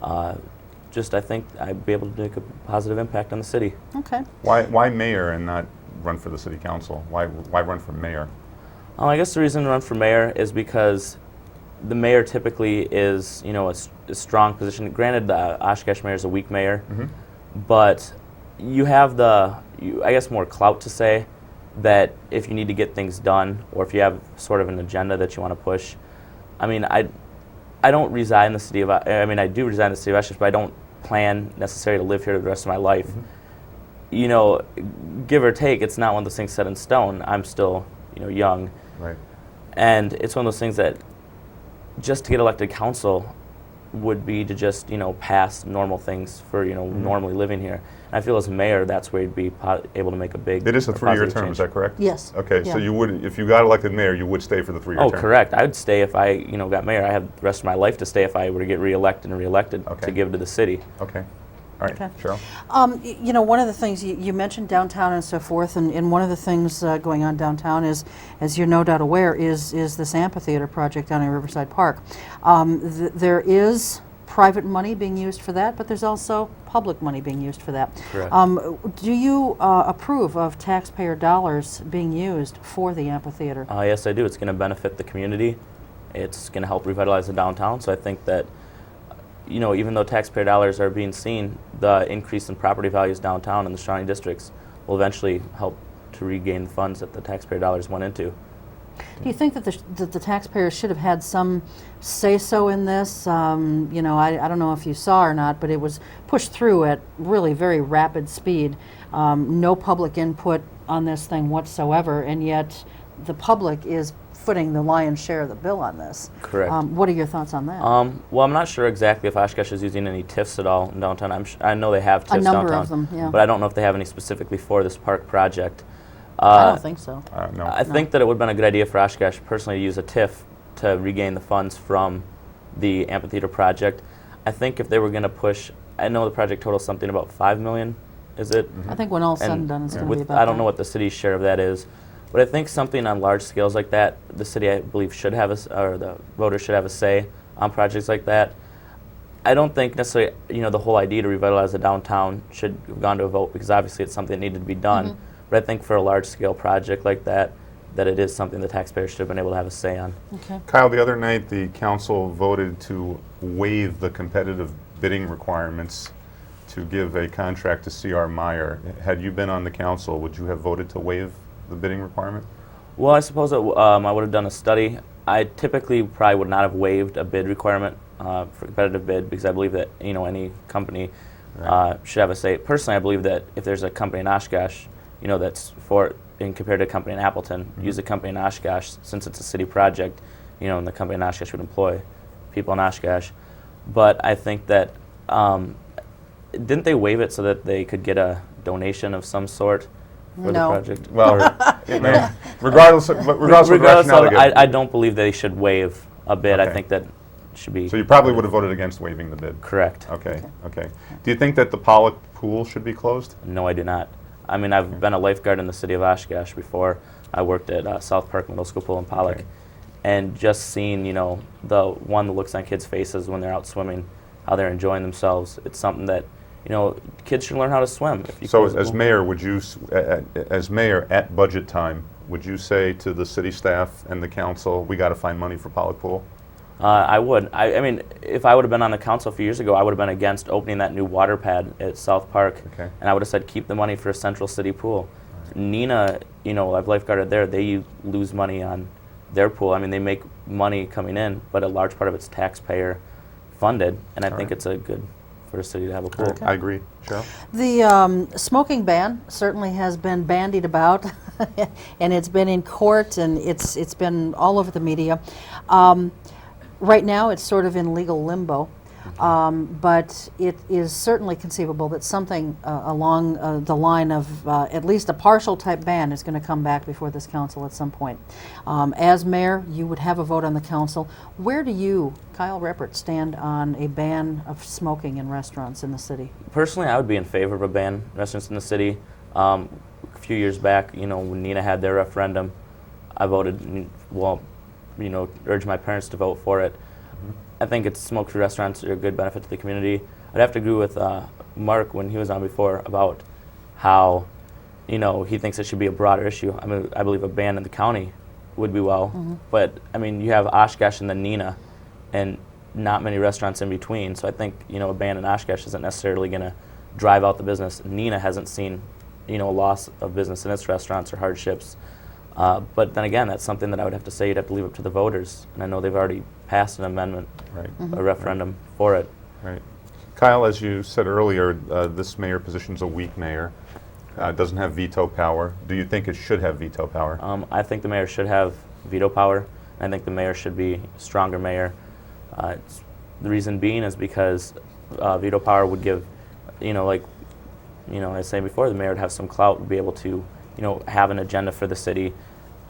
Speaker 12: I think I'd be able to make a positive impact on the city.
Speaker 2: Okay.
Speaker 4: Why mayor and not run for the city council? Why run for mayor?
Speaker 12: I guess the reason to run for mayor is because the mayor typically is, a strong position. Granted, the Oshkosh mayor is a weak mayor, mm-hmm. but you have I guess, more clout to say that if you need to get things done or if you have sort of an agenda that you want to push. I mean, I don't reside in the city of, I do reside in the city of Oshkosh, but I don't plan necessarily to live here the rest of my life. Mm-hmm. Give or take, it's not one of those things set in stone. I'm still, young.
Speaker 4: Right. And
Speaker 12: it's one of those things that just to get elected council would be to just, pass normal things for, mm-hmm. normally living here. And I feel as mayor, that's where you'd be able to make a big.
Speaker 4: It is a 3-year term,
Speaker 12: change.
Speaker 4: Is that correct?
Speaker 2: Yes.
Speaker 4: Okay, yeah. So you would, if you got elected mayor, you would stay for the 3-year term?
Speaker 12: Oh, correct. I would stay if I, got mayor. I have the rest of my life to stay if I were to get reelected and reelected to give to the city.
Speaker 4: Okay. All right, okay. Cheryl?
Speaker 2: One of the things, you mentioned downtown and so forth, and one of the things going on downtown is, as you're no doubt aware, is this amphitheater project down in Riverside Park. There is private money being used for that, but there's also public money being used for that.
Speaker 12: Correct.
Speaker 2: Do you approve of taxpayer dollars being used for the amphitheater?
Speaker 12: Yes, I do. It's going to benefit the community. It's going to help revitalize the downtown, so I think that even though taxpayer dollars are being seen, the increase in property values downtown and the surrounding districts will eventually help to regain the funds that the taxpayer dollars went into.
Speaker 2: Do you think that the taxpayers should have had some say-so in this? I don't know if you saw or not, but it was pushed through at really very rapid speed. No public input on this thing whatsoever, and yet the public is footing the lion's share of the bill on this.
Speaker 12: Correct.
Speaker 2: What are your thoughts on that?
Speaker 12: Well, I'm not sure exactly if Oshkosh is using any TIFs at all in downtown. I know they have TIFs downtown.
Speaker 2: A number of them, yeah.
Speaker 12: But I don't know if they have any specifically for this park project.
Speaker 2: I don't think so.
Speaker 12: No. I think that it would have been a good idea for Oshkosh personally to use a TIF to regain the funds from the amphitheater project. I think if they were going to push, I know the project totals something about $5 million, is it?
Speaker 2: I think when all's said and done, it's going to be about
Speaker 12: I don't
Speaker 2: that.
Speaker 12: know what the city's share of that is, but I think something on large scales like that, the city, I believe, should have or the voters should have a say on projects like that. I don't think necessarily, the whole idea to revitalize the downtown should have gone to a vote, because obviously it's something that needed to be done. But I think for a large-scale project like that it is something the taxpayers should have been able to have a say on.
Speaker 2: Okay.
Speaker 4: Kyle, the other night the council voted to waive the competitive bidding requirements to give a contract to C.R. Meyer. Had you been on the council, would you have voted to waive the bidding requirement?
Speaker 12: Well, I suppose I would have done a study. I typically probably would not have waived a bid requirement for competitive bid, because I believe that any company should have a say. Personally, I believe that if there's a company in Oshkosh, that's compared to a company in Appleton, use a company in Oshkosh, since it's a city project, and the company in Oshkosh would employ people in Oshkosh. But I think that didn't they waive it so that they could get a donation of some sort for the project?
Speaker 4: Well, regardless of rationale,
Speaker 12: I don't believe they should waive a bid.
Speaker 4: Okay.
Speaker 12: I think that should be.
Speaker 4: So you probably would have voted against waiving the bid.
Speaker 12: Correct.
Speaker 4: Okay. Do you think that the Pollock pool should be closed?
Speaker 12: No, I do not. I mean, I've been a lifeguard in the city of Oshkosh before. I worked at South Park Middle School Pool in Pollock. And just seeing, the looks on kids' faces when they're out swimming, how they're enjoying themselves, it's something that, kids should learn how to swim.
Speaker 4: So as mayor, would you, as mayor at budget time, would you say to the city staff and the council, we got to find money for Pollock Pool?
Speaker 12: I would. I mean, if I would have been on the council a few years ago, I would have been against opening that new water pad at South Park.
Speaker 4: Okay.
Speaker 12: And I would have said keep the money for a central city pool. Nina, I've lifeguarded there, they lose money on their pool. I mean, they make money coming in, but a large part of it's taxpayer funded, and I think it's a good for a city to have a pool.
Speaker 4: I agree. Cheryl?
Speaker 2: The smoking ban certainly has been bandied about, and it's been in court, and it's been all over the media. Right now, it's sort of in legal limbo, but it is certainly conceivable that something along the line of at least a partial type ban is going to come back before this council at some point. As mayor, you would have a vote on the council. Where do you, Kyle Reppert, stand on a ban of smoking in restaurants in the city?
Speaker 12: Personally, I would be in favor of a ban in restaurants in the city. A few years back, when Nina had their referendum, I voted, urged my parents to vote for it. I think smoke-free restaurants are a good benefit to the community. I'd have to agree with Mark when he was on before about how, he thinks it should be a broader issue. I mean, I believe a ban in the county would be well, but I mean, you have Oshkosh and then Nina, and not many restaurants in between. So I think a ban in Oshkosh isn't necessarily going to drive out the business. Nina hasn't seen a loss of business in its restaurants or hardships. But then again, that's something that I would have to say you'd have to leave up to the voters. And I know they've already passed an amendment, a referendum for it.
Speaker 4: Right. Kyle, as you said earlier, this mayor position's a weak mayor. Doesn't have veto power. Do you think it should have veto power?
Speaker 12: I think the mayor should have veto power. I think the mayor should be a stronger mayor. The reason being is because veto power would give, I was saying before, the mayor would have some clout, would be able to have an agenda for the city.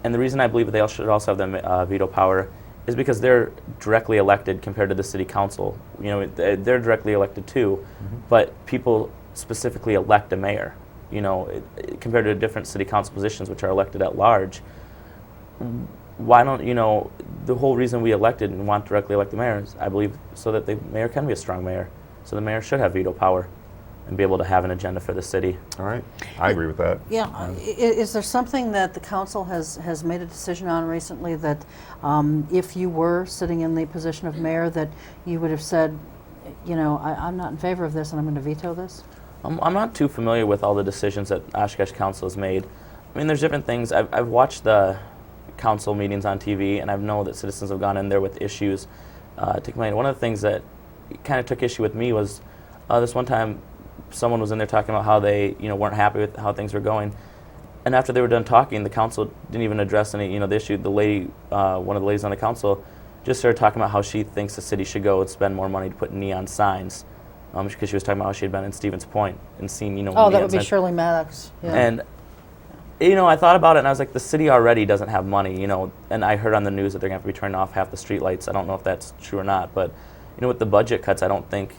Speaker 12: And the reason I believe that they should also have the veto power is because they're directly elected compared to the city council. They're directly elected too, but people specifically elect a mayor, compared to different city council positions which are elected at large. Why don't, the whole reason we elected and want directly elect the mayor is, I believe, so that the mayor can be a strong mayor. So the mayor should have veto power and be able to have an agenda for the city.
Speaker 4: All right. I agree with that.
Speaker 2: Yeah. Is there something that the council has made a decision on recently that if you were sitting in the position of mayor that you would have said, I'm not in favor of this and I'm going to veto this?
Speaker 12: I'm not too familiar with all the decisions that Oshkosh Council has made. I mean, there's different things. I've watched the council meetings on TV, and I know that citizens have gone in there with issues to complain. One of the things that kind of took issue with me was this one time someone was in there talking about how they weren't happy with how things were going, and after they were done talking, the council didn't even address any the issue. The lady, one of the ladies on the council, just started talking about how she thinks the city should go and spend more money to put neon signs, because she was talking about how she had been in Stevens Point and seen
Speaker 2: oh, that would be Shirley Maddox. Yeah.
Speaker 12: And I thought about it and I was like, the city already doesn't have money, and I heard on the news that they're going to have to be turning off half the streetlights. I don't know if that's true or not, but with the budget cuts, I don't think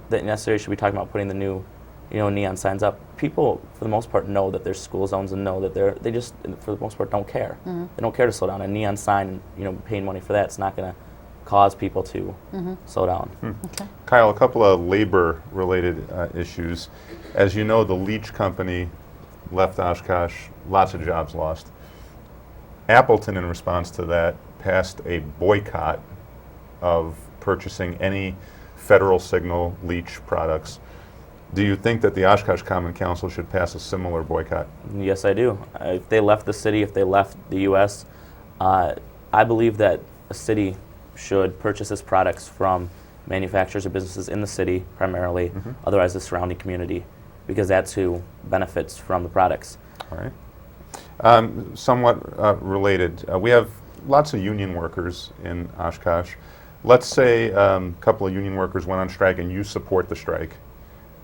Speaker 12: that necessarily should be talking about putting the new neon signs up, people for the most part know that there's school zones and know that they just for the most part don't care. They don't care to slow down. A neon sign, paying money for that, it's not going to cause people to slow down.
Speaker 2: Okay.
Speaker 4: Kyle, a couple of labor-related issues. As you know, the Leach Company left Oshkosh, lots of jobs lost. Appleton, in response to that, passed a boycott of purchasing any Federal Signal Leach products. Do you think that the Oshkosh Common Council should pass a similar boycott?
Speaker 12: Yes, I do. If they left the city, if they left the U.S., I believe that a city should purchase its products from manufacturers or businesses in the city primarily, otherwise the surrounding community, because that's who benefits from the products.
Speaker 4: All right. Somewhat related, we have lots of union workers in Oshkosh. Let's say a couple of union workers went on strike and you support the strike.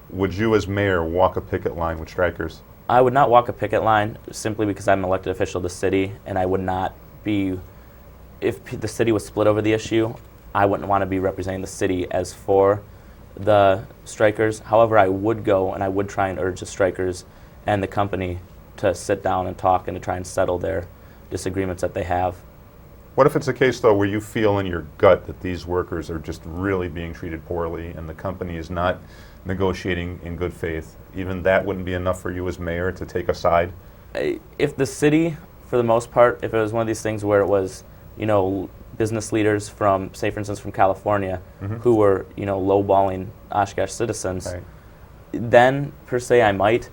Speaker 4: Would you as mayor walk a picket line with strikers?
Speaker 12: I would not walk a picket line simply because I'm an elected official of the city, and I would not be, if the city was split over the issue, I wouldn't want to be representing the city as for the strikers. However, I would go and I would try and urge the strikers and the company to sit down and talk and to try and settle their disagreements that they have.
Speaker 4: What if it's a case, though, where you feel in your gut that these workers are just really being treated poorly and the company is not negotiating in good faith? Even that wouldn't be enough for you as mayor to take a side?
Speaker 12: If the city, for the most part, if it was one of these things where it was, business leaders from, say for instance, from California, who were, lowballing Oshkosh citizens, then per se I might.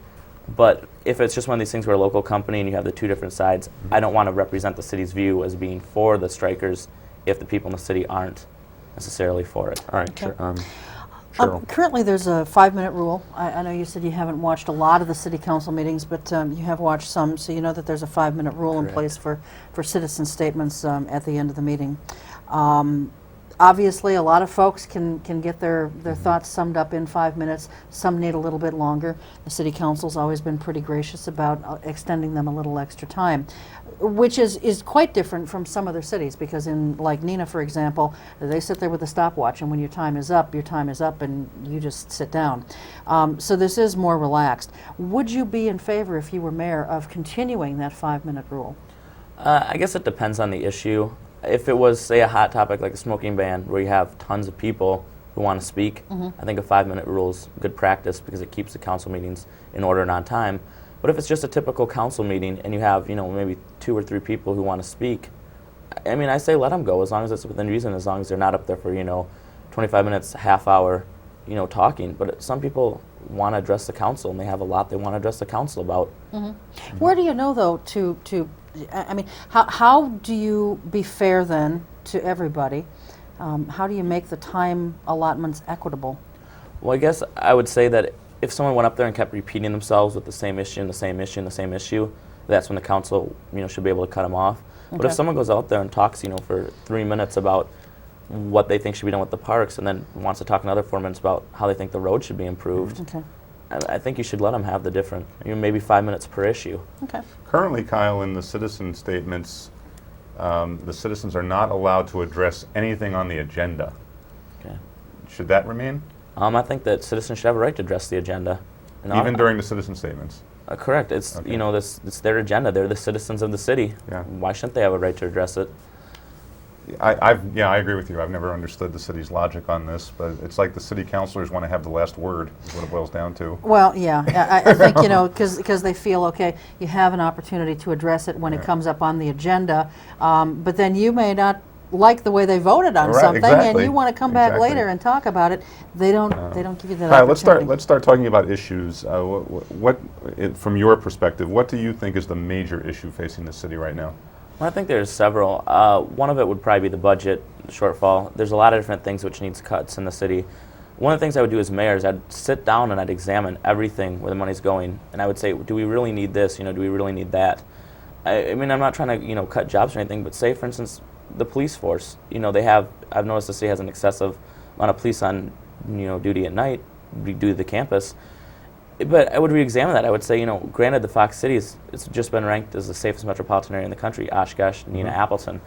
Speaker 12: But if it's just one of these things where a local company and you have the two different sides, I don't want to represent the city's view as being for the strikers if the people in the city aren't necessarily for it.
Speaker 4: All right,
Speaker 2: Okay.
Speaker 4: Cheryl.
Speaker 2: Currently, there's a 5-minute rule. I know you said you haven't watched a lot of the city council meetings, but you have watched some, so you know that there's a 5-minute rule in place for citizen statements at the end of the meeting. Obviously, a lot of folks can get their thoughts summed up in 5 minutes. Some need a little bit longer. The city council's always been pretty gracious about extending them a little extra time, which is quite different from some other cities, because in, like Neenah, for example, they sit there with a stopwatch, and when your time is up, and you just sit down. So this is more relaxed. Would you be in favor, if you were mayor, of continuing that 5-minute rule?
Speaker 12: I guess it depends on the issue. If it was, say, a hot topic like a smoking ban, where you have tons of people who want to speak, I think a 5-minute rule is good practice because it keeps the council meetings in order and on time. But if it's just a typical council meeting and you have, maybe 2 or 3 people who want to speak, I mean, I say let them go as long as it's within reason, as long as they're not up there for, 25 minutes, half hour, talking. But some people want to address the council, and they have a lot they want to address the council about.
Speaker 2: Where do you know, though, I mean, how do you be fair then to everybody? How do you make the time allotments equitable?
Speaker 12: Well, I guess I would say that if someone went up there and kept repeating themselves with the same issue and the same issue and the same issue, that's when the council, should be able to cut them off. But if someone goes out there and talks, for 3 minutes about what they think should be done with the parks, and then wants to talk another 4 minutes about how they think the road should be improved, I think you should let them have the different, maybe 5 minutes per issue.
Speaker 2: Okay.
Speaker 4: Currently, Kyle, in the citizen statements, the citizens are not allowed to address anything on the agenda.
Speaker 12: Okay.
Speaker 4: Should that remain?
Speaker 12: I think that citizens should have a right to address the agenda.
Speaker 4: Even during the citizen statements?
Speaker 12: Correct. It's, it's their agenda. They're the citizens of the city.
Speaker 4: Yeah.
Speaker 12: Why shouldn't they have a right to address it?
Speaker 4: I agree with you. I've never understood the city's logic on this, but it's like the city councilors want to have the last word, is what it boils down to.
Speaker 2: Well, yeah, I think, because they feel, okay, you have an opportunity to address it when it comes up on the agenda, but then you may not like the way they voted on something, and you want to come back later and talk about it. They don't give you that opportunity.
Speaker 4: Let's start talking about issues. From your perspective, what do you think is the major issue facing the city right now?
Speaker 12: Well, I think there's several. One of it would probably be the budget shortfall. There's a lot of different things which needs cuts in the city. One of the things I would do as mayor is I'd sit down and I'd examine everything where the money's going, and I would say, do we really need this? Do we really need that? I mean, I'm not trying to cut jobs or anything, but say, for instance, the police force. I've noticed the city has an excessive amount of police on duty at night due to the campus. But I would re-examine that. I would say, granted, the Fox City it's just been ranked as the safest metropolitan area in the country, Oshkosh, Neenah, Appleton.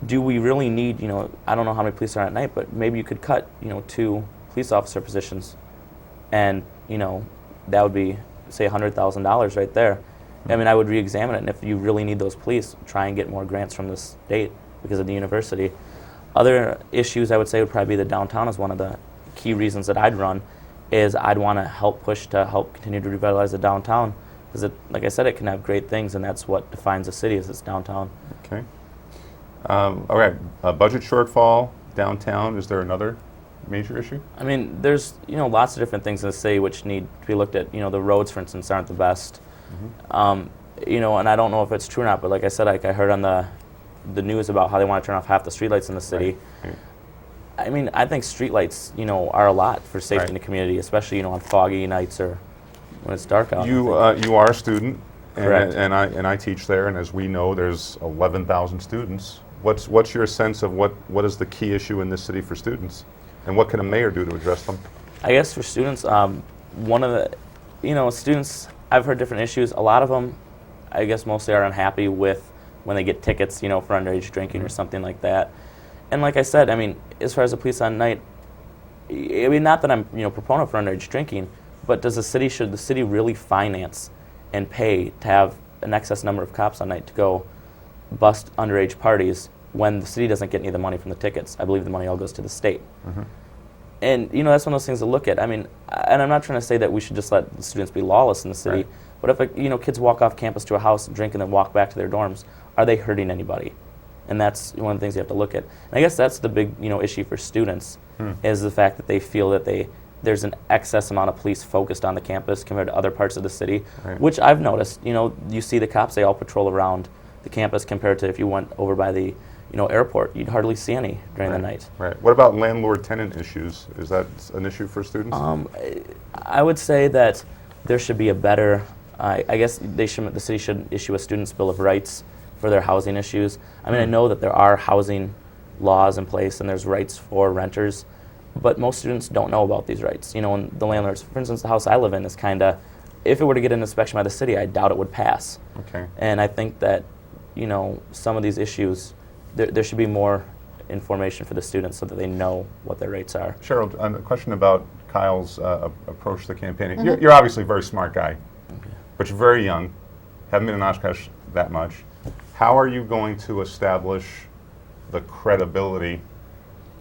Speaker 12: Do we really need, I don't know how many police are at night, but maybe you could cut, 2 police officer positions and, that would be, say, $100,000 right there. I mean, I would re-examine it, and if you really need those police, try and get more grants from the state because of the university. Other issues I would say would probably be the downtown is one of the key reasons that I'd run, is I'd want to help push to help continue to revitalize the downtown, because like I said, it can have great things, and that's what defines a city, is its downtown.
Speaker 4: Okay. All right, budget shortfall, downtown, is there another major issue?
Speaker 12: I mean, there's lots of different things in the city which need to be looked at. The roads, for instance, aren't the best. And I don't know if it's true or not, but like I said, I heard on the news about how they want to turn off half the streetlights in the city.
Speaker 4: Right.
Speaker 12: I mean, I think streetlights, are a lot for safety in the community, especially on foggy nights or when it's dark out.
Speaker 4: You are a student,
Speaker 12: Correct.
Speaker 4: and I teach there, and as we know, there's 11,000 students. What's your sense of what is the key issue in this city for students, and what can a mayor do to address them?
Speaker 12: I guess for students, one of the, students, I've heard different issues. A lot of them, I guess mostly are unhappy with when they get tickets, for underage drinking or something like that. And like I said, I mean, as far as the police on night, I mean, not that I'm, proponent for underage drinking, but should the city really finance and pay to have an excess number of cops on night to go bust underage parties when the city doesn't get any of the money from the tickets? I believe the money all goes to the state. And, that's one of those things to look at. I mean, and I'm not trying to say that we should just let the students be lawless in the city, but if, kids walk off campus to a house and drink and then walk back to their dorms, are they hurting anybody? And that's one of the things you have to look at. And I guess that's the big, issue for students, is the fact that they feel that there's an excess amount of police focused on the campus compared to other parts of the city, which I've noticed. You see the cops, they all patrol around the campus compared to if you went over by the, airport. You'd hardly see any during the night.
Speaker 4: Right. What about landlord-tenant issues? Is that an issue for students?
Speaker 12: I would say that there should be a better, I guess the city should issue a student's bill of rights for their housing issues. I mean, I know that there are housing laws in place and there's rights for renters, but most students don't know about these rights. And the landlords, for instance, the house I live in is kind of, if it were to get an inspection by the city, I doubt it would pass.
Speaker 4: Okay.
Speaker 12: And I think that, some of these issues, there should be more information for the students so that they know what their rates are.
Speaker 4: Cheryl, a question about Kyle's approach to campaigning. You're obviously a very smart guy, but you're very young, haven't been in Oshkosh that much. How are you going to establish the credibility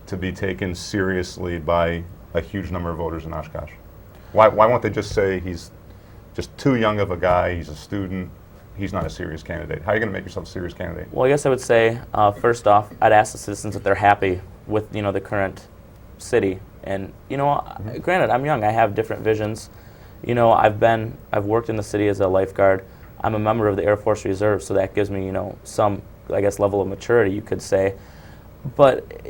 Speaker 4: to be taken seriously by a huge number of voters in Oshkosh? Why won't they just say he's just too young of a guy, he's a student, he's not a serious candidate? How are you going to make yourself a serious candidate?
Speaker 12: Well, I guess I would say, first off, I'd ask the citizens if they're happy with, the current city. And, granted, I'm young, I have different visions. I've worked in the city as a lifeguard. I'm a member of the Air Force Reserve, so that gives me, some, I guess, level of maturity, you could say. But,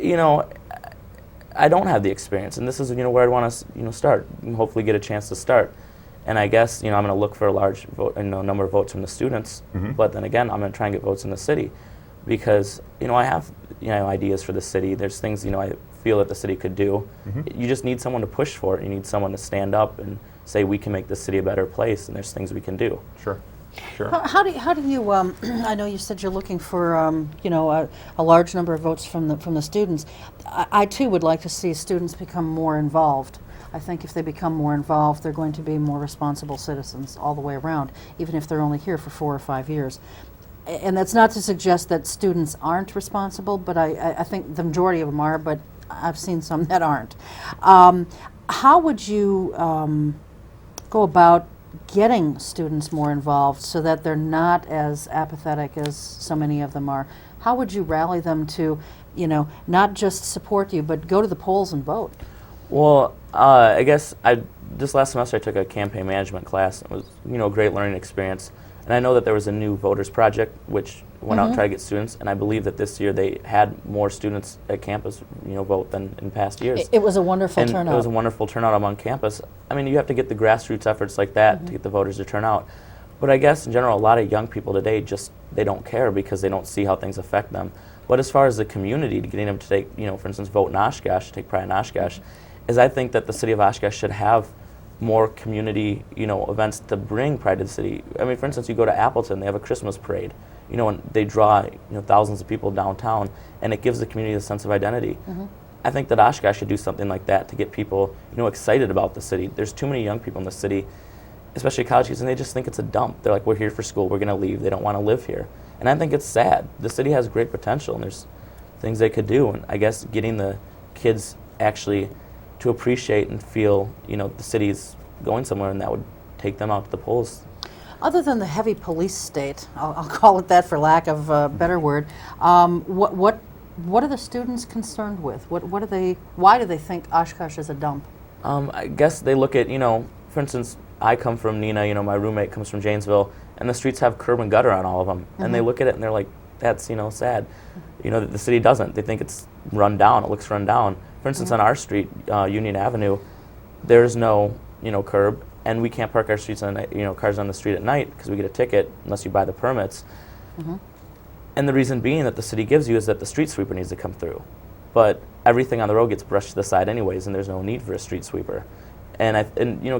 Speaker 12: I don't have the experience, and this is, where I'd want to, start, and hopefully get a chance to start. And I guess, I'm going to look for a large vote, number of votes from the students, but then again, I'm going to try and get votes in the city, because, I have, ideas for the city. There's things, I feel that the city could do. You just need someone to push for it. You need someone to stand up and say, we can make this city a better place, and there's things we can do.
Speaker 4: Sure. Sure.
Speaker 2: How do you? I know you said you're looking for a large number of votes from the students. I too would like to see students become more involved. I think if they become more involved, they're going to be more responsible citizens all the way around, even if they're only here for 4 or 5 years. And that's not to suggest that students aren't responsible, but I think the majority of them are. But I've seen some that aren't. How would you go about getting students more involved so that they're not as apathetic as so many of them are? How would you rally them to, not just support you, but go to the polls and vote?
Speaker 12: Well, I guess this last semester I took a campaign management class. It was, a great learning experience. And I know that there was a new voters project which went out and tried to get students, and I believe that this year they had more students at campus, vote than in past years.
Speaker 2: It was a wonderful turnout.
Speaker 12: It was a wonderful turnout among campus. I mean, you have to get the grassroots efforts like that to get the voters to turn out. But I guess in general, a lot of young people today they don't care because they don't see how things affect them. But as far as the community, to getting them to take, for instance, vote in Oshkosh, take pride in Oshkosh, is I think that the city of Oshkosh should have more community, events to bring pride to the city. I mean, for instance, you go to Appleton, they have a Christmas parade, and they draw, thousands of people downtown, and it gives the community a sense of identity. I think that Oshkosh should do something like that to get people, excited about the city. There's too many young people in the city, especially college kids, and they just think it's a dump. They're like, we're here for school, we're going to leave, they don't want to live here. And I think it's sad. The city has great potential, and there's things they could do, and I guess getting the kids actually to appreciate and feel, the city's going somewhere, and that would take them out to the polls.
Speaker 2: Other than the heavy police state, I'll call it that for lack of a better word, what are the students concerned with? Why do they think Oshkosh is a dump?
Speaker 12: I guess they look at, for instance, I come from Neenah, my roommate comes from Janesville, and the streets have curb and gutter on all of them. And they look at it and they're like, that's, sad. The city doesn't. They think it's run down, it looks run down. For instance, on our street, Union Avenue, there's no, curb, and we can't park our streets on, cars on the street at night because we get a ticket unless you buy the permits. And the reason being that the city gives you is that the street sweeper needs to come through. But everything on the road gets brushed to the side anyways, and there's no need for a street sweeper. And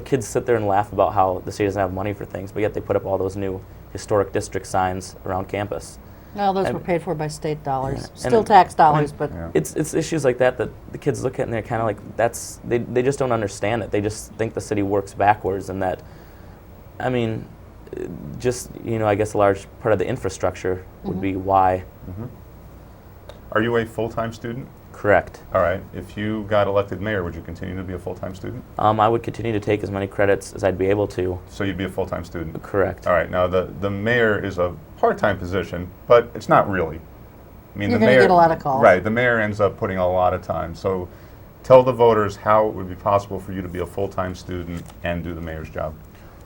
Speaker 12: kids sit there and laugh about how the city doesn't have money for things, but yet they put up all those new historic district signs around campus.
Speaker 2: Well, those were paid for by state dollars, still tax dollars, but
Speaker 12: it's issues like that the kids look at and they're kind of like, they just don't understand it. They just think the city works backwards, and that, I mean, just I guess a large part of the infrastructure would be why.
Speaker 4: Are you a full-time student?
Speaker 12: Correct.
Speaker 4: All right. If you got elected mayor, would you continue to be a full-time student?
Speaker 12: I would continue to take as many credits as I'd be able to.
Speaker 4: So you'd be a full-time student?
Speaker 12: Correct.
Speaker 4: All right. Now, the mayor is a part-time position, but it's not really. I mean,
Speaker 2: You're
Speaker 4: the
Speaker 2: going to
Speaker 4: mayor
Speaker 2: get a lot of calls.
Speaker 4: Right. The mayor ends up putting a lot of time. So tell the voters how it would be possible for you to be a full-time student and do the mayor's job.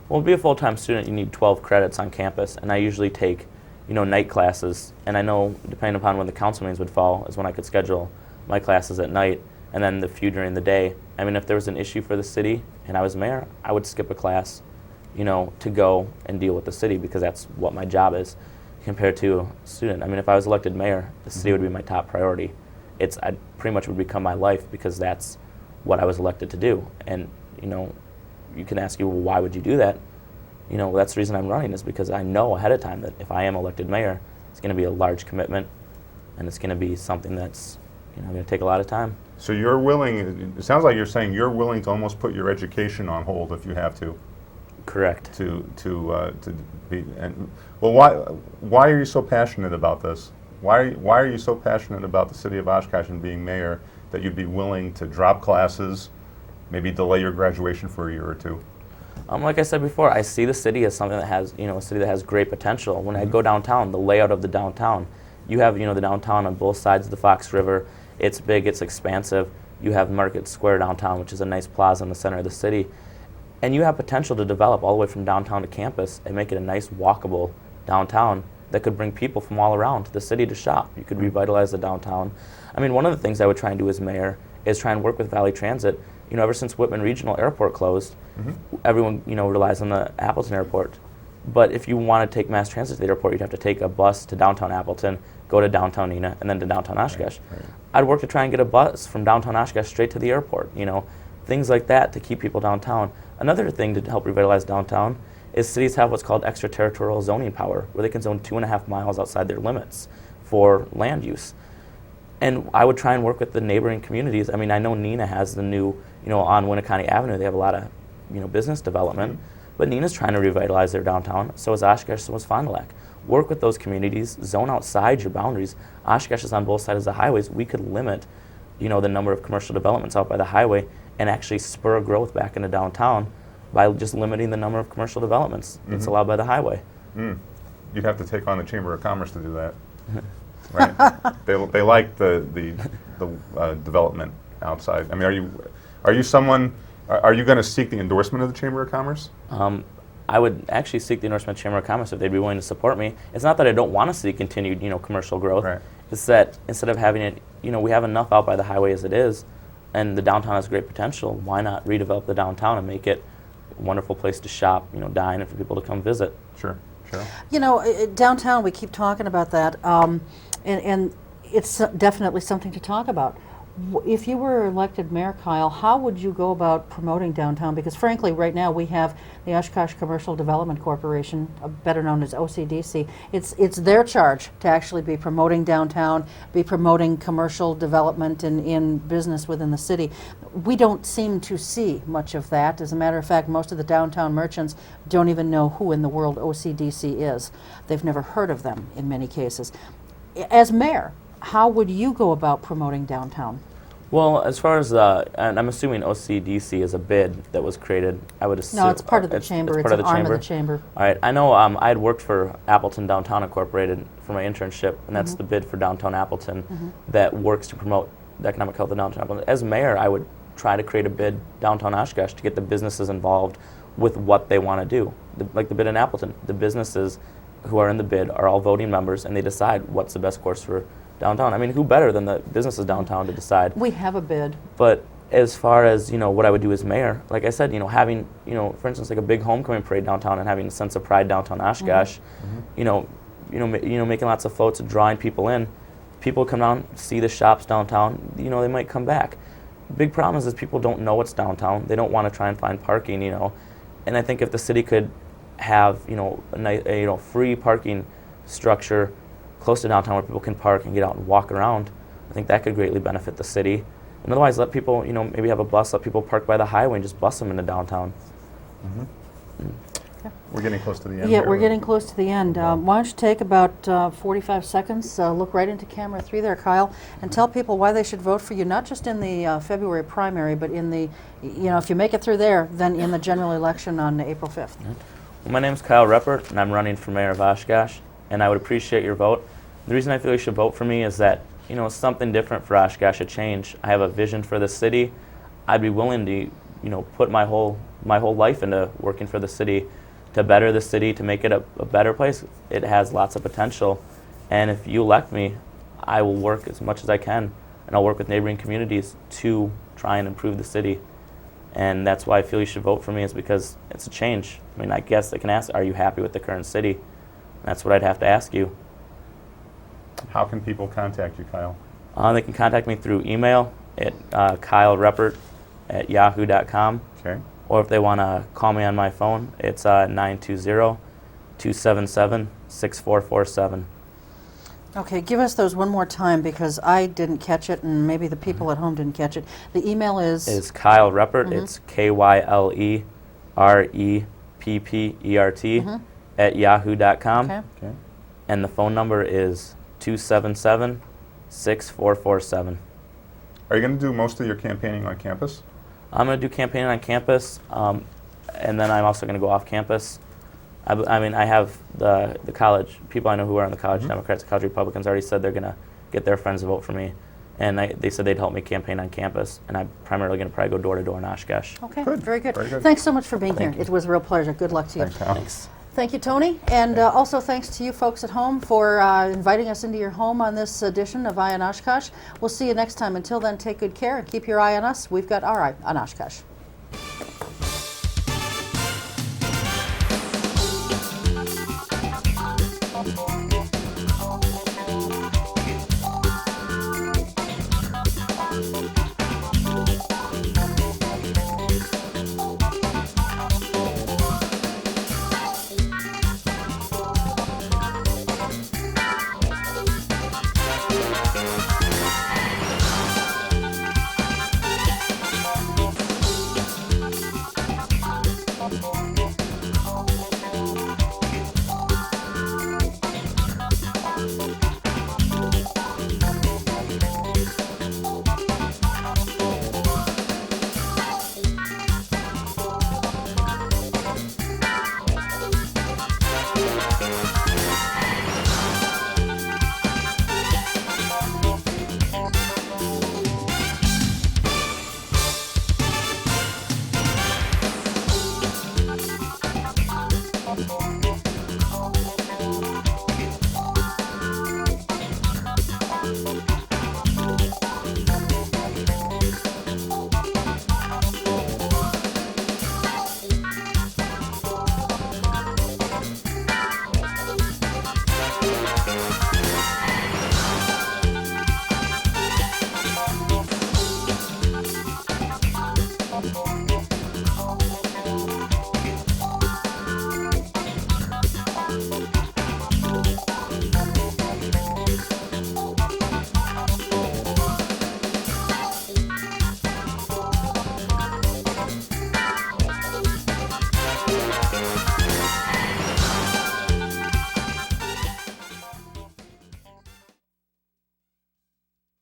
Speaker 12: Well, to be a full-time student, you need 12 credits on campus, and I usually take, night classes. And I know, depending upon when the council meetings would fall, is when I could schedule my classes at night, and then the few during the day. I mean, if there was an issue for the city and I was mayor, I would skip a class, to go and deal with the city, because that's what my job is compared to a student. I mean, if I was elected mayor, the city would be my top priority. I pretty much would become my life, because that's what I was elected to do. And, you can ask you, well, why would you do that? That's the reason I'm running, is because I know ahead of time that if I am elected mayor, it's going to be a large commitment, and it's going to be something that's going to take a lot of time.
Speaker 4: So you're willing, it sounds like you're saying you're willing to almost put your education on hold if you have to.
Speaker 12: Correct.
Speaker 4: To be, and well, why are you so passionate about this? Why are you so passionate about the city of Oshkosh and being mayor that you'd be willing to drop classes, maybe delay your graduation for a year or two?
Speaker 12: Like I said before, I see the city as something that has, a city that has great potential. When I go downtown, the layout of the downtown, you have, the downtown on both sides of the Fox River. It's big, it's expansive. You have Market Square downtown, which is a nice plaza in the center of the city. And you have potential to develop all the way from downtown to campus and make it a nice walkable downtown that could bring people from all around to the city to shop. You could revitalize the downtown. I mean, one of the things I would try and do as mayor is try and work with Valley Transit. Ever since Whitman Regional Airport closed, everyone, relies on the Appleton Airport. But if you want to take mass transit to the airport, you'd have to take a bus to downtown Appleton, go to downtown Neenah, and then to downtown Oshkosh. Right. I'd work to try and get a bus from downtown Oshkosh straight to the airport, things like that to keep people downtown. Another thing to help revitalize downtown is cities have what's called extraterritorial zoning power, where they can zone 2.5 miles outside their limits for land use. And I would try and work with the neighboring communities. I mean, I know Neenah has the new, on Winneconne Avenue, they have a lot of, business development. But Neenah's trying to revitalize their downtown. So is Oshkosh, so is Fond du Lac. Work with those communities, zone outside your boundaries. Oshkosh is on both sides of the highways. We could limit, the number of commercial developments out by the highway and actually spur growth back into downtown by just limiting the number of commercial developments that's allowed by the highway.
Speaker 4: You'd have to take on the Chamber of Commerce to do that. Right? They like the development outside. I mean, are you going to seek the endorsement of the Chamber of Commerce?
Speaker 12: I would actually seek the endorsement of the Chamber of Commerce if they'd be willing to support me. It's not that I don't want to see continued, commercial growth.
Speaker 4: Right.
Speaker 12: It's that instead of having it, we have enough out by the highway as it is, and the downtown has great potential. Why not redevelop the downtown and make it a wonderful place to shop, dine, and for people to come visit?
Speaker 4: Sure.
Speaker 2: Downtown, we keep talking about that, and it's definitely something to talk about. If you were elected mayor, Kyle, how would you go about promoting downtown? Because frankly, right now we have the Oshkosh Commercial Development Corporation, better known as OCDC. It's their charge to actually be promoting downtown, be promoting commercial development in business within the city. We don't seem to see much of that. As a matter of fact, most of the downtown merchants don't even know who in the world OCDC is. They've never heard of them in many cases. As mayor, how would you go about promoting downtown?
Speaker 12: Well, as far as, and I'm assuming OCDC is a bid that was created, I would assume.
Speaker 2: No, it's part of the chamber. It's an arm of the chamber.
Speaker 12: All right. I know I had worked for Appleton Downtown Incorporated for my internship, and that's the bid for downtown Appleton that works to promote the economic health of downtown Appleton. As mayor, I would try to create a bid downtown Oshkosh to get the businesses involved with what they want to do. Like the bid in Appleton, the businesses who are in the bid are all voting members, and they decide what's the best course for downtown. I mean, who better than the businesses downtown to decide?
Speaker 2: We have a bid.
Speaker 12: But as far as, what I would do as mayor, like I said, having, for instance, like a big homecoming parade downtown and having a sense of pride downtown Oshkosh, making lots of floats and drawing people in. People come down, see the shops downtown, they might come back. Big problem is people don't know what's downtown. They don't want to try and find parking, And I think if the city could have, a free parking structure close to downtown where people can park and get out and walk around, I think that could greatly benefit the city. And otherwise, let people, maybe have a bus, let people park by the highway and just bus them into downtown.
Speaker 4: We're getting close to the end.
Speaker 2: Yeah,
Speaker 4: here.
Speaker 2: we're getting close to the end. Why don't you take about 45 seconds, look right into camera 3 there, Kyle, and tell people why they should vote for you, not just in the February primary, but in the, if you make it through there, then in the general election on April 5th.
Speaker 12: Well, my name's Kyle Reppert, and I'm running for mayor of Oshkosh, and I would appreciate your vote. The reason I feel you should vote for me is that, something different for Oshkosh, a change. I have a vision for the city. I'd be willing to, put my whole life into working for the city, to better the city, to make it a better place. It has lots of potential, and if you elect me, I will work as much as I can, and I'll work with neighboring communities to try and improve the city. And that's why I feel you should vote for me, is because it's a change. I mean, I guess they can ask, are you happy with the current city? And that's what I'd have to ask you.
Speaker 4: How can people contact you, Kyle?
Speaker 12: They can contact me through email at kylereppert@yahoo.com.
Speaker 4: Okay.
Speaker 12: Or if they want to call me on my phone, it's 920-277-6447.
Speaker 2: Okay, give us those one more time because I didn't catch it and maybe the people at home didn't catch it. The email is
Speaker 12: Kyle Reppert. It's KYLEREPPERT at yahoo.com.
Speaker 2: Okay.
Speaker 4: Okay.
Speaker 12: And the phone number is 277-6447.
Speaker 4: Are you going to do most of your campaigning on campus?
Speaker 12: I'm going to do campaigning on campus, and then I'm also going to go off campus. I mean, I have the college, people I know who are on the college Democrats, the college Republicans already said they're going to get their friends to vote for me. And they said they'd help me campaign on campus, and I'm primarily going to probably go door to door in Oshkosh.
Speaker 2: Okay,
Speaker 4: Good.
Speaker 2: very good.
Speaker 4: Very good.
Speaker 2: Thanks so much for being
Speaker 12: Thank
Speaker 2: here.
Speaker 12: you.
Speaker 2: It was a real pleasure. Good luck to you.
Speaker 4: Thanks, Kyle.
Speaker 12: Thanks.
Speaker 2: Thank you, Tony. And also thanks to you folks at home for inviting us into your home on this edition of Eye on Oshkosh. We'll see you next time. Until then, take good care and keep your eye on us. We've got our eye on Oshkosh.